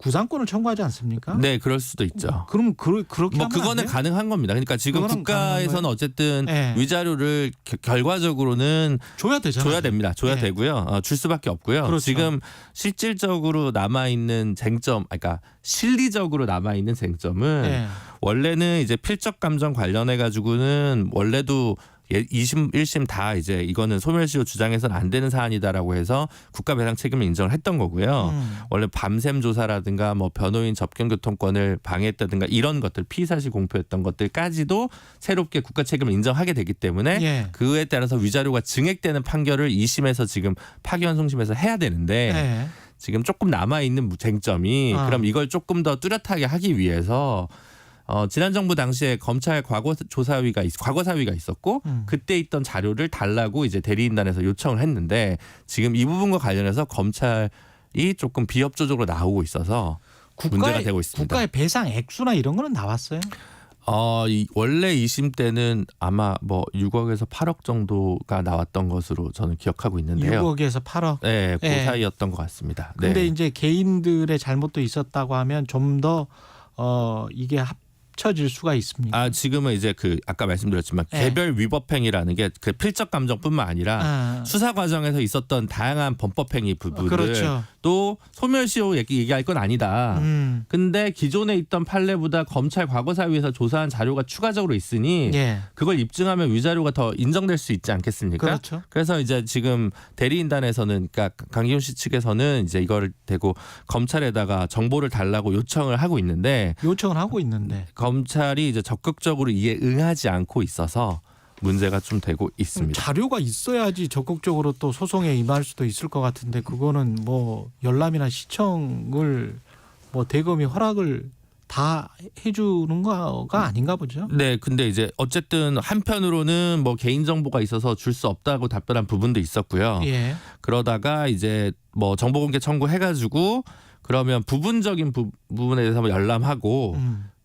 구상권을 청구하지 않습니까? 네, 그럴 수도 있죠. 그럼 그렇게 뭐 그거는 가능한 겁니다. 그러니까 지금 국가에서는 어쨌든 위자료를 결과적으로는 줘야 되잖아요. 줘야 됩니다. 줘야 되고요. 줄 수밖에 없고요. 그렇죠. 지금 실질적으로 남아 있는 쟁점, 그러니까 실리적으로 남아 있는 쟁점은 원래는 이제 필적 감정 관련해 가지고는 원래도 2심, 1심 다 이제 이거는 소멸시효 주장해서는 안 되는 사안이다라고 해서 국가 배상 책임을 인정을 했던 거고요. 원래 밤샘 조사라든가 뭐 변호인 접견 교통권을 방해했다든가 이런 것들 피의사실 공표했던 것들까지도 새롭게 국가 책임을 인정하게 되기 때문에 그에 따라서 위자료가 증액되는 판결을 2심에서 지금 파기환송심에서 해야 되는데 지금 조금 남아있는 쟁점이 그럼 이걸 조금 더 뚜렷하게 하기 위해서 지난 정부 당시에 검찰 과거사위가 있었고 그때 있던 자료를 달라고 이제 대리인단에서 요청을 했는데 지금 이 부분과 관련해서 검찰이 조금 비협조적으로 나오고 있어서 문제가 되고 있습니다. 국가의 배상 액수나 이런 거는 나왔어요? 원래 2심 때는 아마 뭐 6억에서 8억 정도가 나왔던 것으로 저는 기억하고 있는데요. 6억에서 8억? 네, 그 사이였던 것 같습니다. 근데 이제 개인들의 잘못도 있었다고 하면 좀 더 이게 합쳐질 수가 있습니다. 지금은 이제 그 아까 말씀드렸지만 개별 위법 행위라는 게 그 필적 감정뿐만 아니라 수사 과정에서 있었던 다양한 범법 행위 부분들 그렇죠. 또 소멸시효 얘기할 건 아니다. 근데 기존에 있던 판례보다 검찰 과거사위에서 조사한 자료가 추가적으로 있으니 그걸 입증하면 위자료가 더 인정될 수 있지 않겠습니까? 그렇죠. 그래서 이제 지금 대리인단에서는 그러니까 강기훈 씨 측에서는 이제 이걸 대고 검찰에다가 정보를 달라고 요청을 하고 있는데 검찰이 이제 적극적으로 이에 응하지 않고 있어서 문제가 좀 되고 있습니다. 자료가 있어야지 적극적으로 또 소송에 임할 수도 있을 것 같은데 그거는 뭐 열람이나 시청을 뭐 대검이 허락을 다 해주는 거가 아닌가 보죠. 네, 근데 이제 어쨌든 한편으로는 뭐 개인 정보가 있어서 줄 수 없다고 답변한 부분도 있었고요. 그러다가 이제 뭐 정보공개 청구해가지고 그러면 부분적인 부분에 대해서 열람하고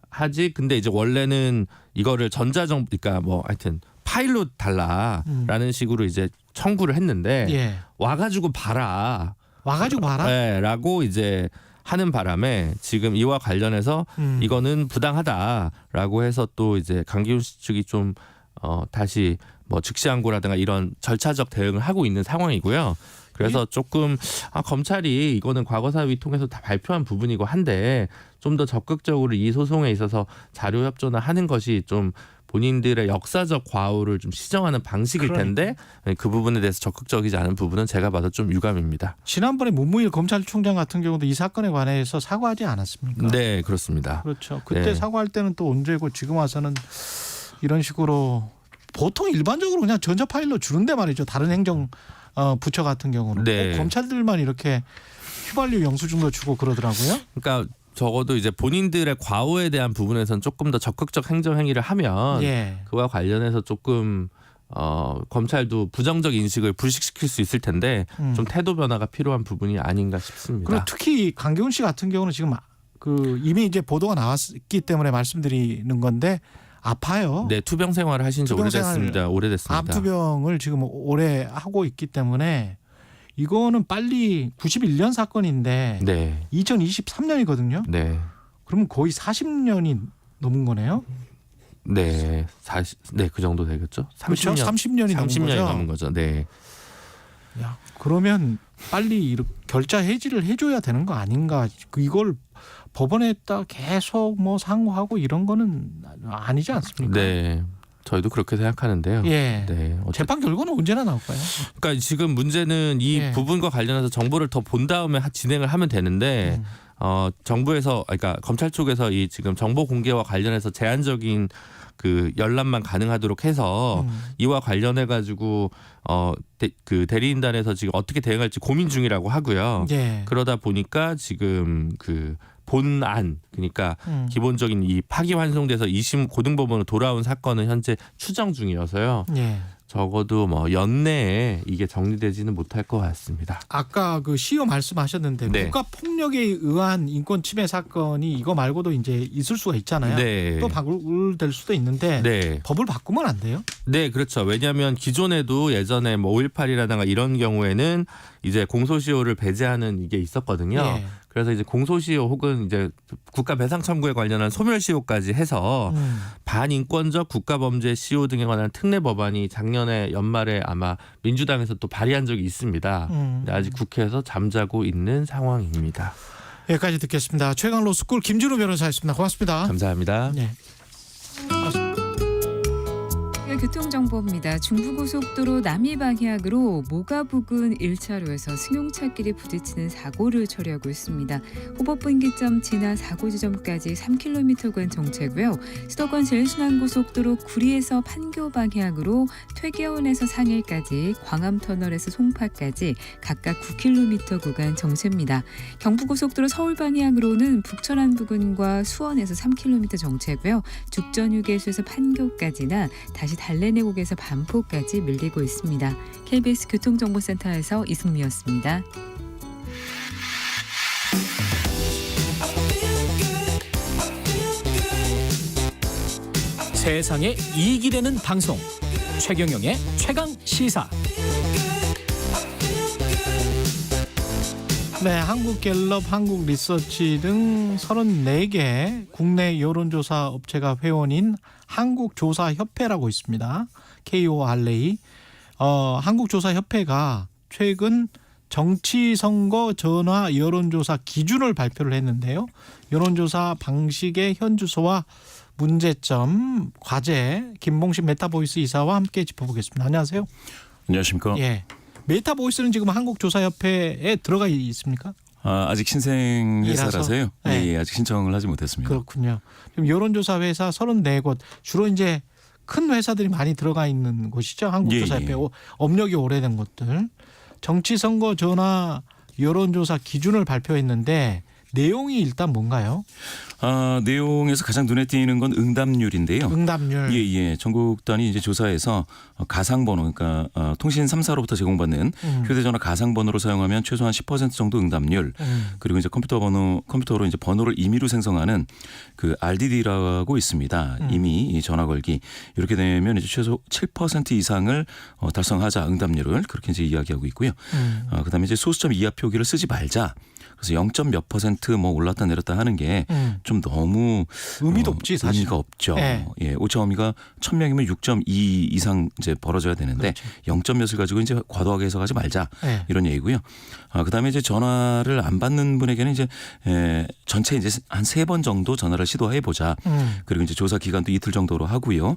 하지. 근데 이제 원래는 이거를 전자정보, 그러니까 뭐 하여튼 파일로 달라라는 식으로 이제 청구를 했는데 와가지고 봐라. 네, 라고 이제 하는 바람에 지금 이와 관련해서 이거는 부당하다라고 해서 또 이제 강기훈 씨 측이 좀 다시 뭐 즉시항고라든가 이런 절차적 대응을 하고 있는 상황이고요. 그래서 조금 검찰이 이거는 과거사위 통해서 다 발표한 부분이고 한데 좀 더 적극적으로 이 소송에 있어서 자료 협조나 하는 것이 좀 본인들의 역사적 과오를 좀 시정하는 방식일 텐데 그 부분에 대해서 적극적이지 않은 부분은 제가 봐도 좀 유감입니다. 지난번에 문무일 검찰총장 같은 경우도 이 사건에 관해서 사과하지 않았습니까? 네, 그렇습니다. 그렇죠. 그때 사과할 때는 또 언제고 지금 와서는 이런 식으로 보통 일반적으로 그냥 전자 파일로 주는데 말이죠. 다른 행정 부처 같은 경우는 꼭 검찰들만 이렇게 휘발유 영수증도 주고 그러더라고요. 그러니까 적어도 이제 본인들의 과오에 대한 부분에서는 조금 더 적극적 행정 행위를 하면 그와 관련해서 조금 검찰도 부정적 인식을 불식시킬 수 있을 텐데 좀 태도 변화가 필요한 부분이 아닌가 싶습니다. 그리고 특히 강기훈 씨 같은 경우는 지금 그 이미 이제 보도가 나왔기 때문에 말씀드리는 건데 아파요. 네, 투병 생활을 하신 지 오래됐습니다. 암투병을 지금 오래 하고 있기 때문에 이거는 빨리 91년 사건인데 2023년이거든요. 네. 그러면 거의 40년이 넘은 거네요. 네, 그 정도 되겠죠. 30년, 그렇죠? 30년이 넘은 거죠. 네. 야, 그러면 빨리 이렇게 결자 해지를 해줘야 되는 거 아닌가? 이걸 법원에다 계속 뭐 상고하고 이런 거는 아니지 않습니까? 네. 저희도 그렇게 생각하는데요. 네. 재판 결과는 언제나 나올까요? 그러니까 지금 문제는 이 부분과 관련해서 정보를 더 본 다음에 진행을 하면 되는데 정부에서 그러니까 검찰 쪽에서 이 지금 정보 공개와 관련해서 제한적인 그 열람만 가능하도록 해서 이와 관련해 가지고 그 대리인단에서 지금 어떻게 대응할지 고민 중이라고 하고요. 그러다 보니까 지금 그 본안 그러니까 기본적인 이 파기환송돼서 2심 고등법원으로 돌아온 사건은 현재 추정 중이어서요. 적어도 뭐 연내에 이게 정리되지는 못할 것 같습니다. 아까 그 시효 말씀하셨는데 국가 폭력에 의한 인권 침해 사건이 이거 말고도 이제 있을 수가 있잖아요. 또 발굴될 수도 있는데 법을 바꾸면 안 돼요? 네, 그렇죠. 왜냐하면 기존에도 예전에 뭐 5.18이라든가 이런 경우에는 이제 공소시효를 배제하는 이게 있었거든요. 그래서 이제 공소시효 혹은 이제 국가 배상 청구에 관련한 소멸시효까지 해서 반인권적 국가범죄 시효 등에 관한 특례 법안이 작년에 연말에 아마 민주당에서 또 발의한 적이 있습니다. 아직 국회에서 잠자고 있는 상황입니다. 여기까지 듣겠습니다. 최강 로스쿨 김준우 변호사였습니다. 고맙습니다. 감사합니다. 교통정보입니다. 중부고속도로 남이방향으로 모가 부근 1차로에서 승용차끼리 부딪히는 사고를 처리하고 있습니다. 호법분기점 지나 사고 지점까지 3km간 정체고요. 수도권 제일순환고속도로 구리에서 판교 방향으로 퇴계원에서 상일까지 광암터널에서 송파까지 각각 9km 구간 정체입니다. 경부고속도로 서울 방향으로는 북천안 부근과 수원에서 3km 정체고요. 죽전휴게소에서 판교까지나 다시 달래내곡에서 반포까지 밀리고 있습니다. KBS 교통정보센터에서 이승미였습니다. 세상에 이익이 되는 방송 최경영의 최강 시사. 네, 한국갤럽, 한국리서치 등 34개 국내 여론조사 업체가 회원인 한국조사협회라고 있습니다. KORA. 한국조사협회가 최근 정치선거 전화 여론조사 기준을 발표를 했는데요. 여론조사 방식의 현주소와 문제점, 과제, 김봉신 메타보이스 이사와 함께 짚어보겠습니다. 안녕하세요. 안녕하십니까. 예. 메타보이스는 지금 한국조사협회에 들어가 있습니까? 아직 신생 회사라서요. 네. 예, 아직 신청을 하지 못했습니다. 그렇군요. 그럼 여론조사 회사 34곳 주로 이제 큰 회사들이 많이 들어가 있는 곳이죠. 한국조사협회 업력이 오래된 곳들. 정치선거 전화 여론조사 기준을 발표했는데 내용이 일단 뭔가요? 내용에서 가장 눈에 띄는 건 응답률인데요. 응답률. 예. 전국 단위 이제 조사에서 가상번호, 그러니까 통신 3사로부터 제공받는 휴대전화 가상번호를 사용하면 최소한 10% 정도 응답률. 그리고 이제 컴퓨터로 이제 번호를 임의로 생성하는 그 RDD라고 있습니다. 이미 이 전화 걸기 이렇게 되면 이제 최소 7% 이상을 달성하자 응답률을 그렇게 이제 이야기하고 있고요. 그다음에 이제 소수점 이하 표기를 쓰지 말자. 그래서 0. 몇 % 뭐 올랐다 내렸다 하는 게 좀 너무 의미도 없지 사실. 의미가 없죠. 네. 예, 오차 범위가 1000명이면 6.2 이상 이제 벌어져야 되는데 그렇죠. 0. 몇을 가지고 이제 과도하게 해석하지 말자 네. 이런 얘기고요. 그다음에 이제 전화를 안 받는 분에게는 이제 전체 이제 한 3번 정도 전화를 시도해 보자. 그리고 이제 조사 기간도 이틀 정도로 하고요.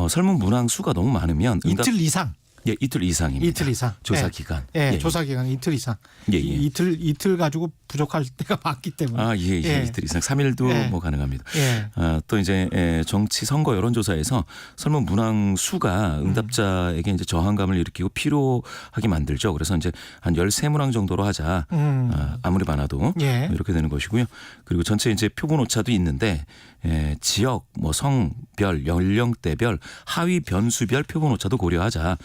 설문 문항 수가 너무 많으면 이틀 이상. 예, 이틀 이상입니다. 이틀 이상. 조사 기간. 예, 조사 기간 이틀 이상. 예. 이틀 가지고 부족할 때가 많기 때문에. 예. 이틀 이상 3일도 뭐 가능합니다. 또 이제 정치 선거 여론조사에서 설문 문항 수가 응답자에게 이제 저항감을 일으키고 피로하게 만들죠. 그래서 이제 한 13문항 정도로 하자. 아무리 많아도 이렇게 되는 것이고요. 그리고 전체 이제 표본 오차도 있는데 지역, 뭐 성별, 연령대별, 하위 변수별 표본 오차도 고려하자.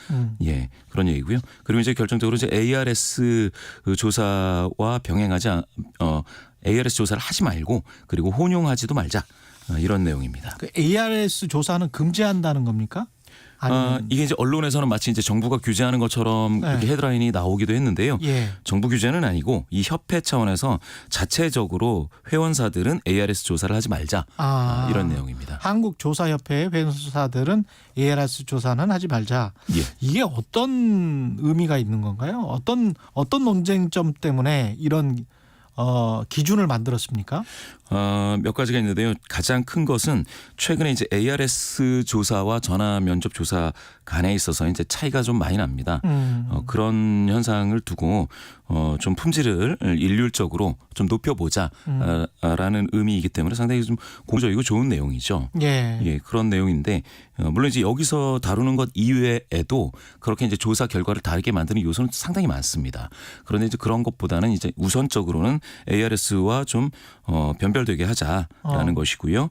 예, 그런 얘기고요. 그리고 이제 결정적으로 이제 ARS 조사와 병행하지 ARS 조사를 하지 말고 그리고 혼용하지도 말자. 이런 내용입니다. 그 ARS 조사는 금지한다는 겁니까? 이게 이제 언론에서는 마치 이제 정부가 규제하는 것처럼 이렇게 헤드라인이 나오기도 했는데요. 정부 규제는 아니고 이 협회 차원에서 자체적으로 회원사들은 ARS 조사를 하지 말자 이런 내용입니다. 한국조사협회 회원사들은 ARS 조사는 하지 말자. 이게 어떤 의미가 있는 건가요? 어떤 논쟁점 때문에 이런 기준을 만들었습니까? 몇 가지가 있는데요. 가장 큰 것은 최근에 이제 ARS 조사와 전화 면접 조사 간에 있어서 이제 차이가 좀 많이 납니다. 그런 현상을 두고 좀 품질을 일률적으로 좀 높여보자라는 의미이기 때문에 상당히 좀 공적이고 좋은 내용이죠. 예, 그런 내용인데 물론 이제 여기서 다루는 것 이외에도 그렇게 이제 조사 결과를 다르게 만드는 요소는 상당히 많습니다. 그런데 이제 그런 것보다는 이제 우선적으로는 ARS와 좀 변별되게 하자라는 것이고요.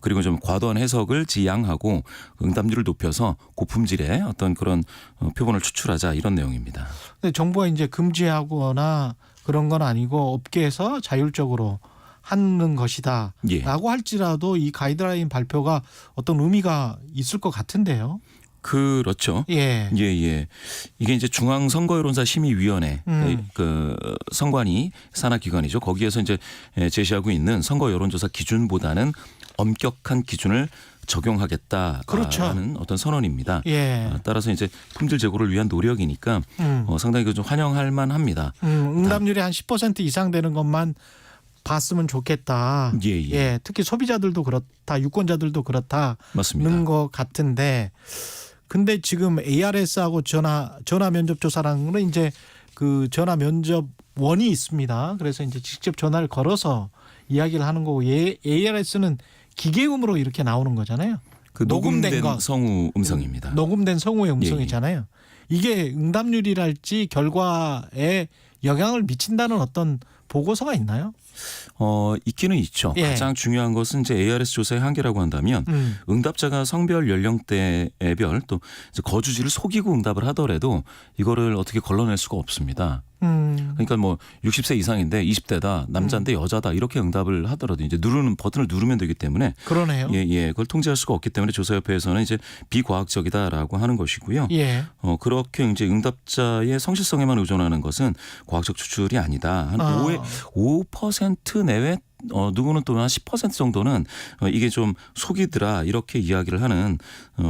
그리고 좀 과도한 해석을 지양하고 응답률을 높여서 고품질의 어떤 그런 표본을 추출하자 이런 내용입니다. 근데 정부가 이제 금지하거나 그런 건 아니고 업계에서 자율적으로 하는 것이다라고 할지라도 이 가이드라인 발표가 어떤 의미가 있을 것 같은데요. 그렇죠. 예. 이게 이제 중앙선거여론사심의위원회 그 선관위 산하기관이죠. 거기에서 이제 제시하고 있는 선거 여론조사 기준보다는 엄격한 기준을 적용하겠다라는 그렇죠. 어떤 선언입니다. 예. 따라서 이제 품질 제고를 위한 노력이니까 상당히 좀 환영할 만합니다. 응답률이 한 10% 이상 되는 것만 봤으면 좋겠다. 예. 특히 소비자들도 그렇다, 유권자들도 그렇다는 맞습니다. 것 같은데. 근데 지금 ARS하고 전화 면접 조사라는 거는 이제 그 전화 면접원이 있습니다. 그래서 이제 직접 전화를 걸어서 이야기를 하는 거고 ARS는 기계음으로 이렇게 나오는 거잖아요. 그 녹음된 성우 음성입니다. 녹음된 성우의 음성이잖아요. 이게 응답률이랄지 결과에 영향을 미친다는 어떤 보고서가 있나요? 있기는 있죠. 예. 가장 중요한 것은 이제 ARS 조사의 한계라고 한다면 응답자가 성별, 연령대별 또 이제 거주지를 속이고 응답을 하더라도 이거를 어떻게 걸러낼 수가 없습니다. 그러니까 뭐 60세 이상인데 20대다, 남자인데 여자다 이렇게 응답을 하더라도 이제 누르는 버튼을 누르면 되기 때문에 그러네요. 예, 그걸 통제할 수가 없기 때문에 조사협회에서는 이제 비과학적이다라고 하는 것이고요. 예. 그렇게 이제 응답자의 성실성에만 의존하는 것은 과학적 추출이 아니다. 한 5% 내외 누구는 또 한 10% 정도는 이게 좀 속이더라 이렇게 이야기를 하는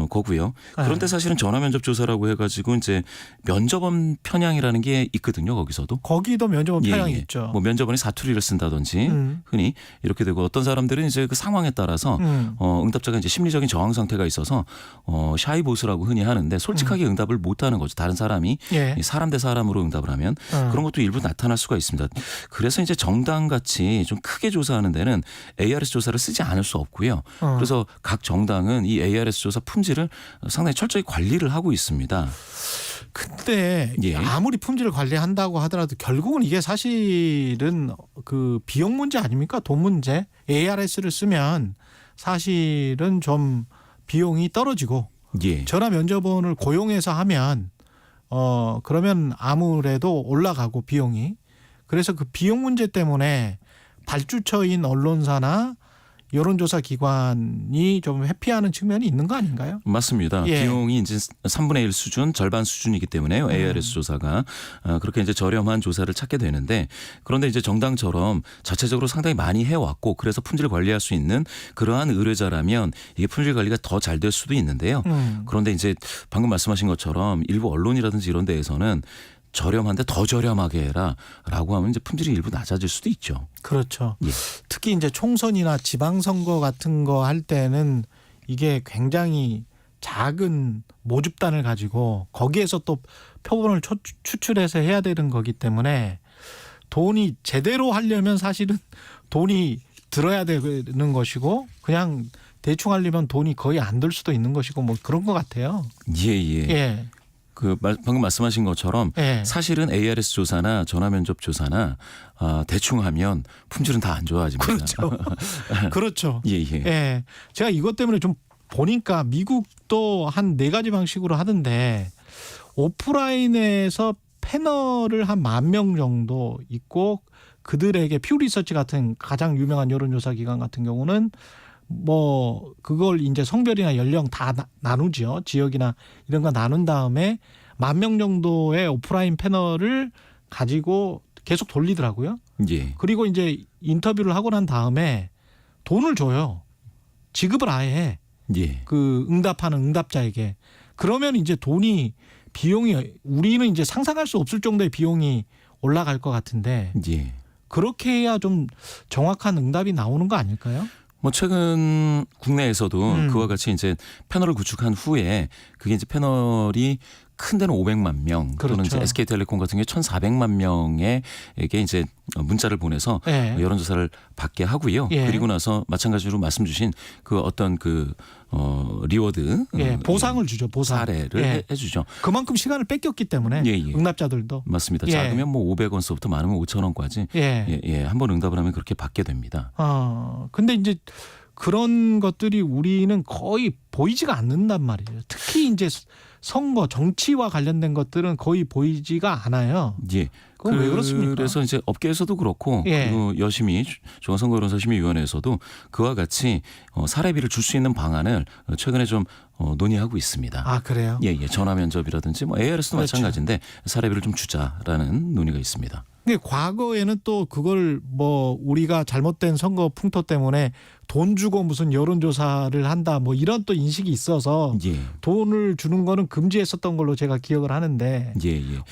거고요. 그런데 사실은 전화면접 조사라고 해가지고 이제 면접원 편향이라는 게 있거든요. 거기도 면접원 편향이 있죠. 뭐 면접원이 사투리를 쓴다든지 흔히 이렇게 되고 어떤 사람들은 이제 그 상황에 따라서 응답자가 이제 심리적인 저항 상태가 있어서 샤이 보스라고 흔히 하는데 솔직하게 응답을 못하는 거죠. 다른 사람이 사람 대 사람으로 응답을 하면 그런 것도 일부 나타날 수가 있습니다. 그래서 이제 정당 같이 좀 크게 조사하는 데는 ARS 조사를 쓰지 않을 수 없고요. 그래서 각 정당은 이 ARS 조사 품질을 상당히 철저히 관리를 하고 있습니다. 근데 아무리 품질을 관리한다고 하더라도 결국은 이게 사실은 그 비용 문제 아닙니까? 돈 문제. ARS를 쓰면 사실은 좀 비용이 떨어지고 전화 면접원을 고용해서 하면 그러면 아무래도 올라가고 비용이. 그래서 그 비용 문제 때문에 발주처인 언론사나 여론조사 기관이 좀 회피하는 측면이 있는 거 아닌가요? 맞습니다. 비용이 이제 3분의 1 수준, 절반 수준이기 때문에요. ARS 조사가 그렇게 이제 저렴한 조사를 찾게 되는데 그런데 이제 정당처럼 자체적으로 상당히 많이 해왔고 그래서 품질 관리할 수 있는 그러한 의뢰자라면 이게 품질 관리가 더 잘 될 수도 있는데요. 그런데 이제 방금 말씀하신 것처럼 일부 언론이라든지 이런 데에서는 저렴한데 더 저렴하게 해라라고 하면 이제 품질이 일부 낮아질 수도 있죠. 그렇죠. 특히 이제 총선이나 지방선거 같은 거 할 때는 이게 굉장히 작은 모집단을 가지고 거기에서 또 표본을 추출해서 해야 되는 거기 때문에 돈이 제대로 하려면 사실은 돈이 들어야 되는 것이고 그냥 대충 하려면 돈이 거의 안 들 수도 있는 것이고 뭐 그런 것 같아요. 예. 그 방금 말씀하신 것처럼 사실은 ARS 조사나 전화면접 조사나 대충 하면 품질은 다 안 좋아집니다. 그렇죠. 예. 제가 이것 때문에 좀 보니까 미국도 한 4가지 방식으로 하던데 오프라인에서 패널을 한 10,000명 정도 있고 그들에게 퓨 리서치 같은 가장 유명한 여론조사 기관 같은 경우는 뭐 그걸 이제 성별이나 연령 다 나누죠. 지역이나 이런 거 나눈 다음에 10,000명 정도의 오프라인 패널을 가지고 계속 돌리더라고요. 그리고 이제 인터뷰를 하고 난 다음에 돈을 줘요. 지급을 아예 해. 그 응답하는 응답자에게. 그러면 이제 비용이 우리는 이제 상상할 수 없을 정도의 비용이 올라갈 것 같은데 그렇게 해야 좀 정확한 응답이 나오는 거 아닐까요? 뭐 최근 국내에서도 그와 같이 이제 패널을 구축한 후에 그게 이제 패널이 큰 데는 500만 명 또는 이제 SK텔레콤 같은 경우에 1,400만 명에게 이제 문자를 보내서 여론조사를 받게 하고요. 그리고 나서 마찬가지로 말씀 주신 그 어떤 그 리워드 보상을 주죠. 사례를 해주죠. 그만큼 시간을 뺏겼기 때문에 응답자들도 맞습니다. 작으면 뭐 500원서부터 많으면 5,000원까지 한번 응답을 하면 그렇게 받게 됩니다. 근데 이제 그런 것들이 우리는 거의 보이지가 않는단 말이에요. 특히 이제 선거 정치와 관련된 것들은 거의 보이지가 않아요. 그건 왜 그렇습니까? 그래서 이제 업계에서도 그렇고 그리고 여심이 중앙선거여론소심의위원회에서도 그와 같이 사례비를 줄 수 있는 방안을 최근에 좀 논의하고 있습니다. 아 그래요? 전화 면접이라든지 뭐 ARS도 마찬가지인데 사례비를 좀 주자라는 논의가 있습니다. 근데 과거에는 또 그걸 뭐 우리가 잘못된 선거 풍토 때문에 돈 주고 무슨 여론조사를 한다 뭐 이런 또 인식이 있어서 돈을 주는 거는 금지했었던 걸로 제가 기억을 하는데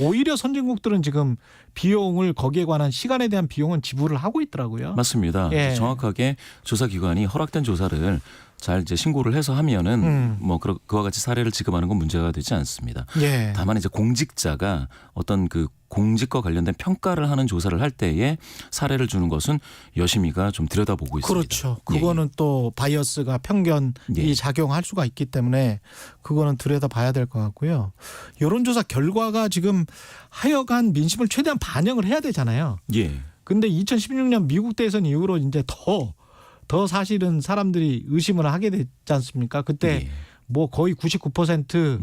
오히려 선진국들은 지금 비용을 거기에 관한 시간에 대한 비용은 지불을 하고 있더라고요. 맞습니다. 정확하게 조사기관이 허락된 조사를 잘 이제 신고를 해서 하면은 뭐 그와 같이 사례를 지급하는 건 문제가 되지 않습니다. 다만 이제 공직자가 어떤 그 공직과 관련된 평가를 하는 조사를 할 때에 사례를 주는 것은 여심이가 좀 들여다보고 있습니다. 그렇죠. 그거는 또 바이어스가 편견이 작용할 수가 있기 때문에 그거는 들여다봐야 될 것 같고요. 여론조사 결과가 지금 하여간 민심을 최대한 반영을 해야 되잖아요. 근데 2016년 미국 대선 이후로 이제 더 사실은 사람들이 의심을 하게 됐지 않습니까? 그때 예. 뭐 거의 99%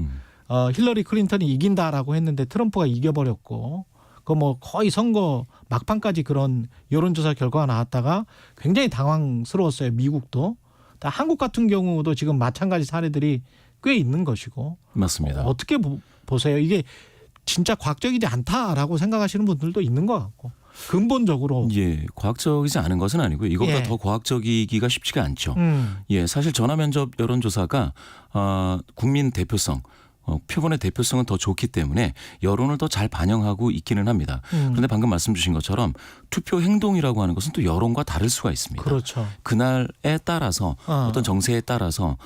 힐러리 클린턴이 이긴다라고 했는데 트럼프가 이겨버렸고 그 뭐 거의 선거 막판까지 그런 여론조사 결과가 나왔다가 굉장히 당황스러웠어요. 미국도. 한국 같은 경우도 지금 마찬가지 사례들이 꽤 있는 것이고. 맞습니다. 어떻게 보세요? 이게 진짜 과학적이지 않다라고 생각하시는 분들도 있는 것 같고. 근본적으로. 예, 과학적이지 않은 것은 아니고요. 이것보다 예. 더 과학적이기가 쉽지가 않죠. 예, 사실 전화면접 여론조사가 국민 대표성, 표본의 대표성은 더 좋기 때문에 여론을 더 잘 반영하고 있기는 합니다. 그런데 방금 말씀 주신 것처럼 투표 행동이라고 하는 것은 또 여론과 다를 수가 있습니다. 그렇죠. 그날에 따라서 어떤 정세에 따라서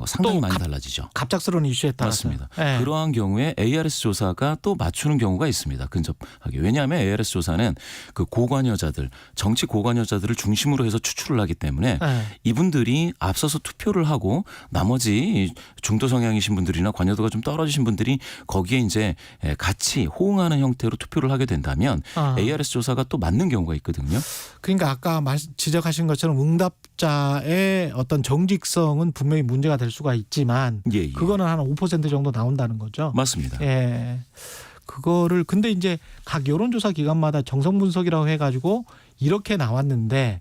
상당히 많이 달라지죠. 갑작스러운 이슈에 따라서. 맞습니다. 예. 그러한 경우에 ARS 조사가 또 맞추는 경우가 있습니다. 근접하게. 왜냐하면 ARS 조사는 그 고관여자들, 정치 고관여자들을 중심으로 해서 추출을 하기 때문에 예. 이분들이 앞서서 투표를 하고 나머지 중도 성향이신 분들이나 관여도가 좀 떨어지신 분들이 거기에 이제 같이 호응하는 형태로 투표를 하게 된다면 ARS 조사가 또 맞는 경우가 있거든요. 그러니까 아까 지적하신 것처럼 응답자의 어떤 정직성은 분명히 문제가 될 수가 있지만 예. 그거는 한 5% 정도 나온다는 거죠. 맞습니다. 예. 그거를 근데 이제 각 여론조사 기관마다 정성 분석이라고 해가지고 이렇게 나왔는데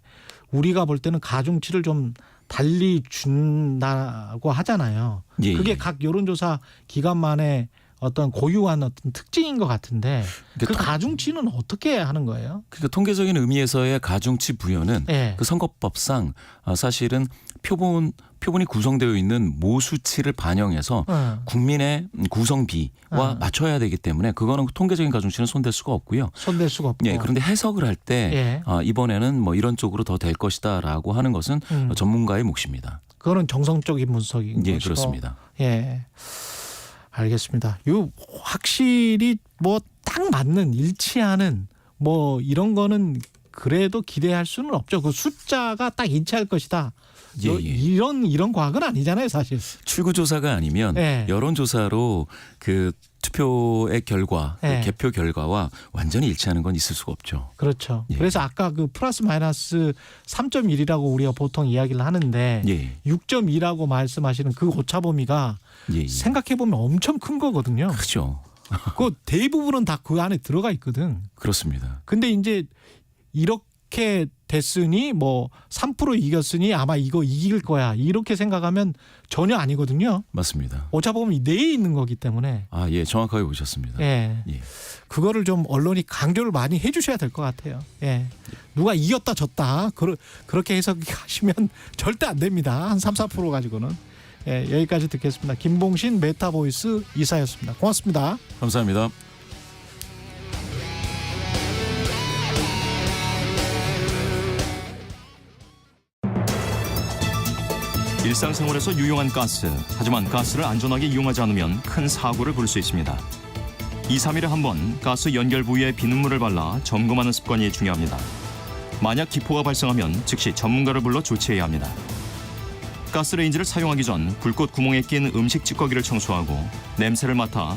우리가 볼 때는 가중치를 좀 달리 준다고 하잖아요. 예, 그게 예. 각 여론조사 기관만의 어떤 고유한 어떤 특징인 것 같은데 그 가중치는 어떻게 하는 거예요? 그러니까 통계적인 의미에서의 가중치 부여는 예. 그 선거법상 사실은 표본이 구성되어 있는 모수치를 반영해서 국민의 구성비와 맞춰야 되기 때문에 그거는 통계적인 가중치는 손댈 수가 없고요. 손댈 수가 없고. 예, 그런데 해석을 할 때 이번에는 뭐 이런 쪽으로 더 될 것이다라고 하는 것은 전문가의 몫입니다. 그거는 정성적인 분석인 예, 것이고. 그렇습니다. 예. 알겠습니다. 요 확실히 뭐 딱 맞는 일치하는 뭐 이런 거는 그래도 기대할 수는 없죠. 그 숫자가 딱 일치할 것이다. 예, 예. 이런 과학은 아니잖아요, 사실. 출구조사가 아니면 예. 여론조사로 그 투표의 결과, 예. 그 개표 결과와 완전히 일치하는 건 있을 수가 없죠. 그렇죠. 예. 그래서 아까 그 플러스 마이너스 3.1이라고 우리가 보통 이야기를 하는데 예. 6.2라고 말씀하시는 그 오차 범위가 예, 예. 생각해 보면 엄청 큰 거거든요. 그렇죠. 그 대부분은 다 그 안에 들어가 있거든. 그렇습니다. 근데 이제 이렇게 됐으니 뭐 3% 이겼으니 아마 이거 이길 거야. 이렇게 생각하면 전혀 아니거든요. 맞습니다. 오차 범위 내에 있는 거기 때문에. 예, 정확하게 보셨습니다. 예. 예. 그거를 좀 언론이 강조를 많이 해 주셔야 될 것 같아요. 예. 누가 이겼다 졌다. 그렇게 해석하시면 절대 안 됩니다. 한 3, 4% 가지고는. 예, 여기까지 듣겠습니다. 김봉신 메타보이스 이사였습니다. 고맙습니다. 감사합니다. 일상생활에서 유용한 가스. 하지만 가스를 안전하게 이용하지 않으면 큰 사고를 부를 수 있습니다. 2, 3일에 한 번 가스 연결 부위에 비눗물을 발라 점검하는 습관이 중요합니다. 만약 기포가 발생하면 즉시 전문가를 불러 조치해야 합니다. 가스레인지를 사용하기 전 불꽃 구멍에 낀 음식 찌꺼기를 청소하고 냄새를 맡아